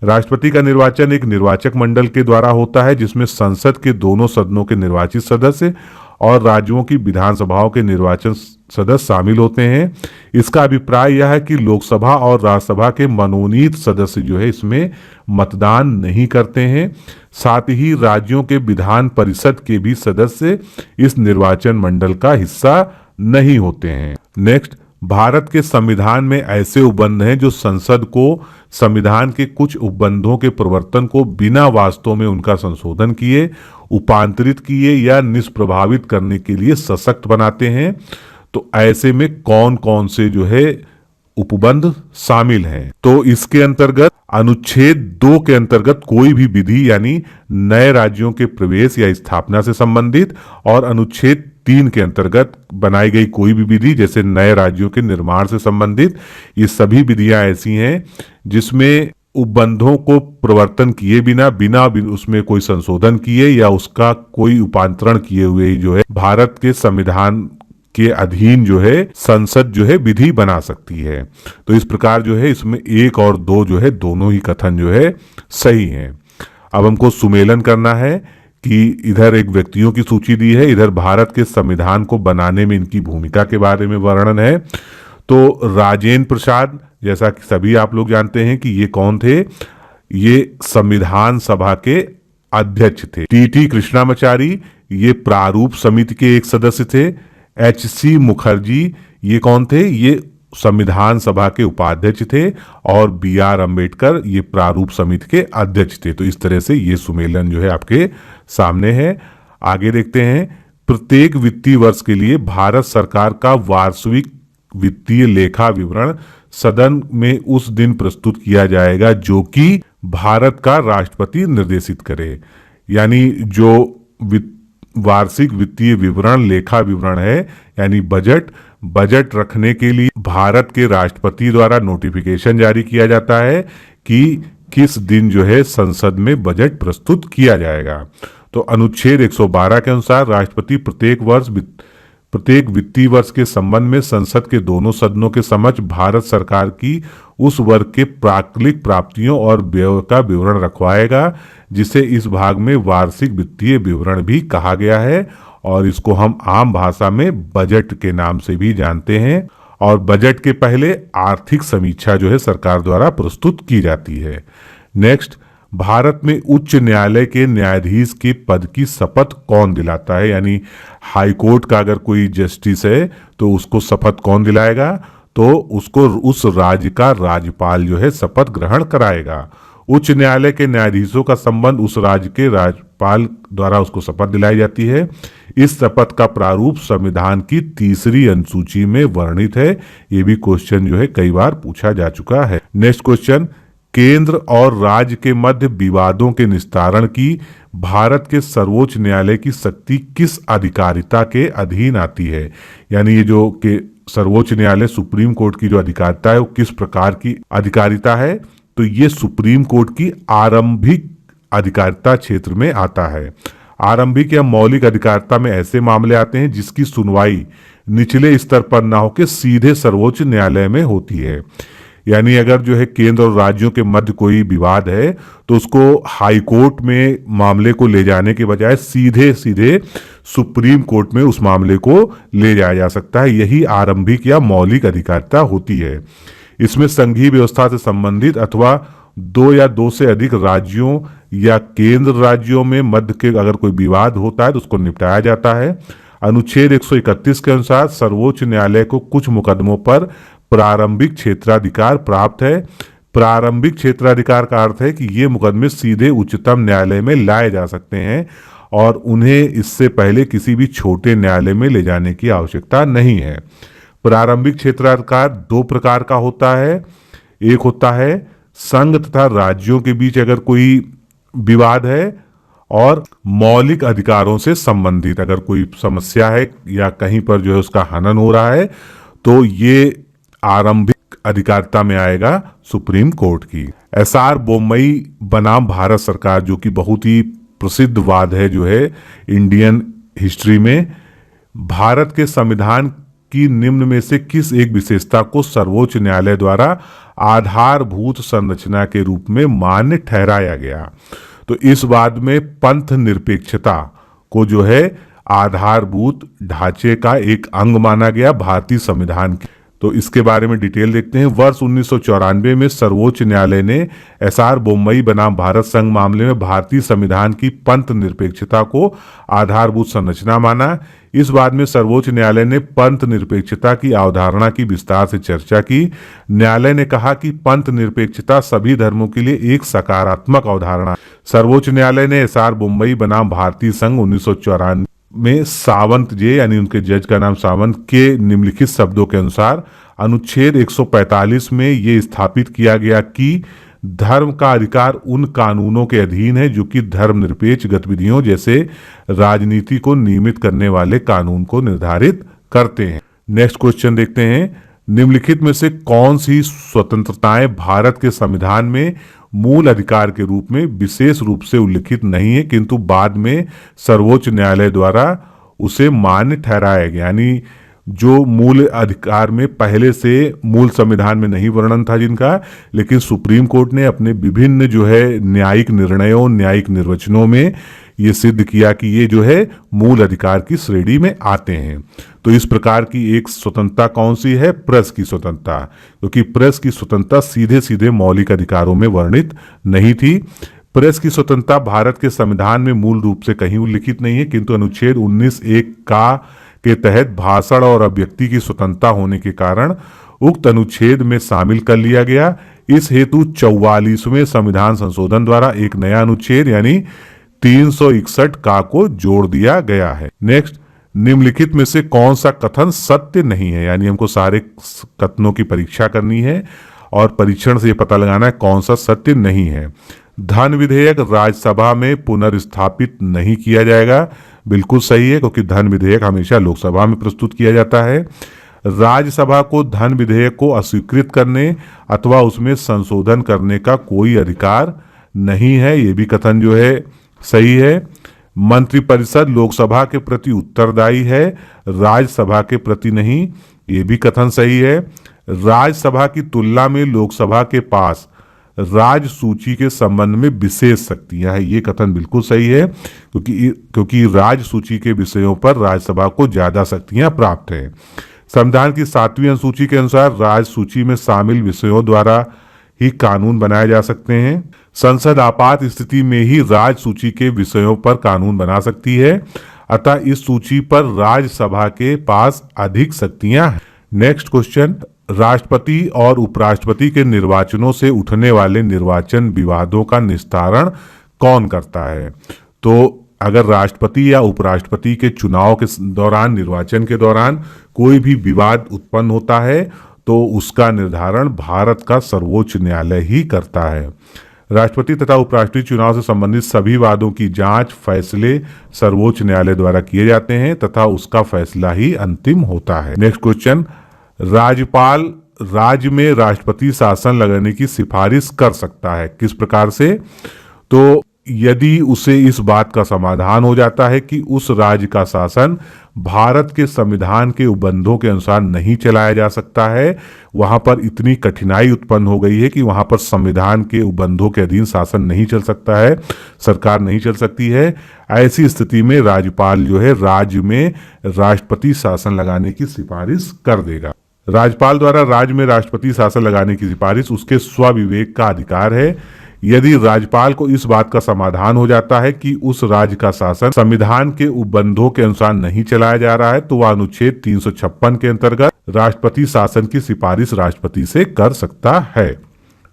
राष्ट्रपति का निर्वाचन एक निर्वाचक मंडल के द्वारा होता है जिसमें संसद के दोनों सदनों के निर्वाचित सदस्य और राज्यों की विधानसभाओं के निर्वाचन सदस्य शामिल होते हैं। इसका अभिप्राय यह है कि लोकसभा और राज्यसभा के मनोनीत सदस्य जो है इसमें मतदान नहीं करते हैं। साथ ही राज्यों के विधान परिषद के भी सदस्य इस निर्वाचन मंडल का हिस्सा नहीं होते हैं। नेक्स्ट, भारत के संविधान में ऐसे उपबंध हैं जो संसद को संविधान के कुछ उपबंधों के प्रवर्तन को बिना वास्तव में उनका संशोधन किए, उपांतरित किए या निष्प्रभावित करने के लिए सशक्त बनाते हैं। तो ऐसे में कौन कौन से जो है उपबंध शामिल हैं? तो इसके अंतर्गत अनुच्छेद 2 के अंतर्गत कोई भी विधि यानी नए राज्यों के प्रवेश या स्थापना से संबंधित, और अनुच्छेद 3 के अंतर्गत बनाई गई कोई भी विधि जैसे नए राज्यों के निर्माण से संबंधित। ये सभी विधियां ऐसी हैं जिसमें उपबंधों को प्रवर्तन किए बिना उसमें कोई संशोधन किए या उसका कोई उपांतरण किए हुए जो है भारत के संविधान के अधीन जो है संसद जो है विधि बना सकती है। तो इस प्रकार जो है इसमें 1 और 2 जो है दोनों ही कथन जो है सही हैं। अब हमको सुमेलन करना है कि इधर एक व्यक्तियों की सूची दी है, इधर भारत के संविधान को बनाने में इनकी भूमिका के बारे में वर्णन है। तो राजेंद्र प्रसाद, जैसा कि सभी आप लोग जानते हैं कि ये कौन थे, ये संविधान सभा के अध्यक्ष थे। टीटी कृष्णामाचारी, ये प्रारूप समिति के एक सदस्य थे। एचसी मुखर्जी, ये कौन थे, ये संविधान सभा के उपाध्यक्ष थे। और बीआर अंबेडकर, ये प्रारूप समिति के अध्यक्ष थे। तो इस तरह से ये सुमेलन जो है आपके सामने है। आगे देखते हैं, प्रत्येक वित्तीय वर्ष के लिए भारत सरकार का वार्षिक वित्तीय लेखा विवरण सदन में उस दिन प्रस्तुत किया जाएगा जो कि भारत का राष्ट्रपति निर्देशित करे। यानी जो वार्षिक वित्तीय विवरण लेखा विवरण है यानी बजट रखने के लिए भारत के राष्ट्रपति द्वारा नोटिफिकेशन जारी किया जाता है कि किस दिन जो है संसद में बजट प्रस्तुत किया जाएगा। तो अनुच्छेद 112 के अनुसार राष्ट्रपति प्रत्येक वित्तीय वर्ष के संबंध में संसद के दोनों सदनों के समक्ष भारत सरकार की उस वर्ष के प्राकृतिक प्राप्तियों और व्यय का विवरण रखवाएगा, जिसे इस भाग में वार्षिक वित्तीय विवरण भी कहा गया है। और इसको हम आम भाषा में बजट के नाम से भी जानते हैं। और बजट के पहले आर्थिक समीक्षा जो है सरकार द्वारा प्रस्तुत की जाती है। नेक्स्ट, भारत में उच्च न्यायालय के न्यायाधीश के पद की शपथ कौन दिलाता है? यानी हाई कोर्ट का अगर कोई जस्टिस है तो उसको शपथ कौन दिलाएगा? तो उसको उस राज्य का राज्यपाल जो है शपथ ग्रहण कराएगा। उच्च न्यायालय के न्यायाधीशों का संबंध उस राज्य के राज्यपाल द्वारा उसको शपथ दिलाई जाती है। इस शपथ का प्रारूप संविधान की 3री अनुसूची में वर्णित है। ये भी क्वेश्चन जो है कई बार पूछा जा चुका है। नेक्स्ट क्वेश्चन, केंद्र और राज्य के मध्य विवादों के निस्तारण की भारत के सर्वोच्च न्यायालय की शक्ति किस अधिकारिता के अधीन आती है? यानी ये जो के सर्वोच्च न्यायालय सुप्रीम कोर्ट की जो अधिकारिता है वो किस प्रकार की अधिकारिता है? तो ये सुप्रीम कोर्ट की आरंभिक अधिकारिता क्षेत्र में आता है। आरंभिक या मौलिक अधिकारिता में ऐसे मामले आते हैं जिसकी सुनवाई निचले स्तर पर ना होकर सीधे सर्वोच्च न्यायालय में होती है। यानी अगर जो है केंद्र और राज्यों के मध्य कोई विवाद है तो उसको हाई कोर्ट में मामले को ले जाने के बजाय सीधे सीधे सुप्रीम कोर्ट में उस मामले को ले जाया जा सकता है। यही आरंभिक या मौलिक अधिकारिता होती है। इसमें संघीय व्यवस्था से संबंधित अथवा दो या दो से अधिक राज्यों या केंद्र राज्यों में मध्य के अगर कोई विवाद होता है तो उसको निपटाया जाता है। अनुच्छेद 131 के अनुसार सर्वोच्च न्यायालय को कुछ मुकदमों पर प्रारंभिक क्षेत्राधिकार प्राप्त है। प्रारंभिक क्षेत्राधिकार का अर्थ है कि ये मुकदमे सीधे उच्चतम न्यायालय में लाए जा सकते हैं और उन्हें इससे पहले किसी भी छोटे न्यायालय में ले जाने की आवश्यकता नहीं है। प्रारंभिक क्षेत्राधिकार दो प्रकार का होता है। एक होता है संघ तथा राज्यों के बीच अगर कोई विवाद है, और मौलिक अधिकारों से संबंधित अगर कोई समस्या है या कहीं पर जो है उसका हनन हो रहा है तो ये आरंभिक अधिकारिता में आएगा सुप्रीम कोर्ट की। एसआर बोम्मई बनाम भारत सरकार, जो कि बहुत ही प्रसिद्ध वाद है जो है इंडियन हिस्ट्री में, भारत के संविधान की निम्न में से किस एक विशेषता को सर्वोच्च न्यायालय द्वारा आधारभूत संरचना के रूप में मान्य ठहराया गया? तो इस वाद में पंथ निरपेक्षता को जो है आधारभूत ढांचे का एक अंग माना गया भारतीय संविधान की। तो इसके बारे में डिटेल देखते हैं। वर्ष 1994 में सर्वोच्च न्यायालय ने एसआर बोम्मई बनाम भारत संघ मामले में भारतीय संविधान की पंथ निरपेक्षता को आधारभूत संरचना माना। इस बाद में सर्वोच्च न्यायालय ने पंथ निरपेक्षता की अवधारणा की विस्तार से चर्चा की। न्यायालय ने कहा कि पंथ निरपेक्षता सभी धर्मों के लिए एक सकारात्मक अवधारणा। सर्वोच्च न्यायालय ने एसआर बोम्मई बनाम भारतीय संघ 1994 में सावंत जे, यानी उनके जज का नाम सावंत, के निम्नलिखित शब्दों के अनुसार अनुच्छेद 145 में ये स्थापित किया गया कि धर्म का अधिकार उन कानूनों के अधीन है जो कि धर्मनिरपेक्ष गतिविधियों जैसे राजनीति को नियमित करने वाले कानून को निर्धारित करते हैं। नेक्स्ट क्वेश्चन देखते हैं। निम्नलिखित में से कौन सी स्वतंत्रताएं भारत के संविधान में मूल अधिकार के रूप में विशेष रूप से उल्लिखित नहीं है किंतु बाद में सर्वोच्च न्यायालय द्वारा उसे मान्य ठहराया गया? यानी जो मूल अधिकार में पहले से मूल संविधान में नहीं वर्णन था जिनका, लेकिन सुप्रीम कोर्ट ने अपने विभिन्न जो है न्यायिक निर्णयों, न्यायिक निर्वचनों में ये सिद्ध किया कि ये जो है मूल अधिकार की श्रेणी में आते हैं। तो इस प्रकार की एक स्वतंत्रता कौन सी है? प्रेस की स्वतंत्रता, क्योंकि प्रेस की स्वतंत्रता सीधे सीधे मौलिक अधिकारों में वर्णित नहीं थी। प्रेस की स्वतंत्रता भारत के संविधान में मूल रूप से कहीं उल्लिखित नहीं है किंतु अनुच्छेद 19(1) के तहत भाषण और अभिव्यक्ति की स्वतंत्रता होने के कारण उक्त अनुच्छेद में शामिल कर लिया गया। इस हेतु 44वें संविधान संशोधन द्वारा एक नया अनुच्छेद यानी 361 को जोड़ दिया गया है। नेक्स्ट, निम्नलिखित में से कौन सा कथन सत्य नहीं है? यानी हमको सारे कथनों की परीक्षा करनी है और परीक्षण से ये पता लगाना है कौन सा सत्य नहीं है। धन विधेयक राज्यसभा में पुनर्स्थापित नहीं किया जाएगा, बिल्कुल सही है, क्योंकि धन विधेयक हमेशा लोकसभा में प्रस्तुत किया जाता है। राज्यसभा को धन विधेयक को अस्वीकृत करने अथवा उसमें संशोधन करने का कोई अधिकार नहीं है, ये भी कथन जो है सही है। मंत्रिपरिषद लोकसभा के प्रति उत्तरदायी है, राज्यसभा के प्रति नहीं, ये भी कथन सही है। राज्यसभा की तुलना में लोकसभा के पास राज्य सूची के संबंध में विशेष शक्तियां हैं, ये कथन बिल्कुल सही है, क्योंकि राज्य सूची के विषयों पर राज्यसभा को ज्यादा शक्तियां प्राप्त हैं। संविधान की 7वीं अनुसूची के अनुसार राज्य सूची में शामिल विषयों द्वारा ही कानून बनाए जा सकते हैं। संसद आपात स्थिति में ही राज्य सूची के विषयों पर कानून बना सकती है, अतः इस सूची पर राज्यसभा के पास अधिक शक्तियां हैं। नेक्स्ट क्वेश्चन, राष्ट्रपति और उपराष्ट्रपति के निर्वाचनों से उठने वाले निर्वाचन विवादों का निस्तारण कौन करता है? तो अगर राष्ट्रपति या उपराष्ट्रपति के चुनाव के दौरान, निर्वाचन के दौरान कोई भी विवाद उत्पन्न होता है तो उसका निर्धारण भारत का सर्वोच्च न्यायालय ही करता है। राष्ट्रपति तथा उपराष्ट्रपति चुनाव से संबंधित सभी वादों की जांच, फैसले सर्वोच्च न्यायालय द्वारा किए जाते हैं तथा उसका फैसला ही अंतिम होता है। नेक्स्ट क्वेश्चन, राज्यपाल राज्य में राष्ट्रपति शासन लगाने की सिफारिश कर सकता है, किस प्रकार से? तो यदि उसे इस बात का समाधान हो जाता है कि उस राज्य का शासन भारत के संविधान के उपबंधों के अनुसार नहीं चलाया जा सकता है, वहां पर इतनी कठिनाई उत्पन्न हो गई है कि वहां पर संविधान के उपबंधों के अधीन शासन नहीं चल सकता है, सरकार नहीं चल सकती है, ऐसी स्थिति में राज्यपाल जो है राज्य में राष्ट्रपति शासन लगाने की सिफारिश कर देगा। राज्यपाल द्वारा राज्य में राष्ट्रपति शासन लगाने की सिफारिश उसके स्वविवेक का अधिकार है। यदि राज्यपाल को इस बात का समाधान हो जाता है कि उस राज्य का शासन संविधान के उपबंधों के अनुसार नहीं चलाया जा रहा है, तो वह अनुच्छेद 356 के अंतर्गत राष्ट्रपति शासन की सिफारिश राष्ट्रपति से कर सकता है।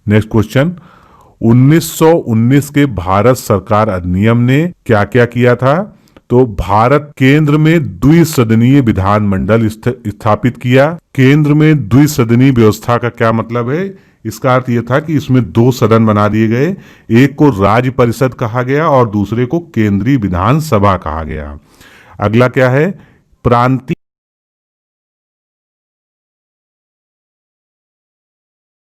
नेक्स्ट क्वेश्चन, 1919 के भारत सरकार अधिनियम ने क्या क्या किया था? तो भारत केंद्र में द्विसदनीय विधानमंडल स्थापित किया। केंद्र में द्विसदनीय व्यवस्था का क्या मतलब है? इसका अर्थ यह था कि इसमें 2 सदन बना दिए गए, एक को राज्य परिषद कहा गया और दूसरे को केंद्रीय विधानसभा कहा गया। अगला क्या है? प्रांतीय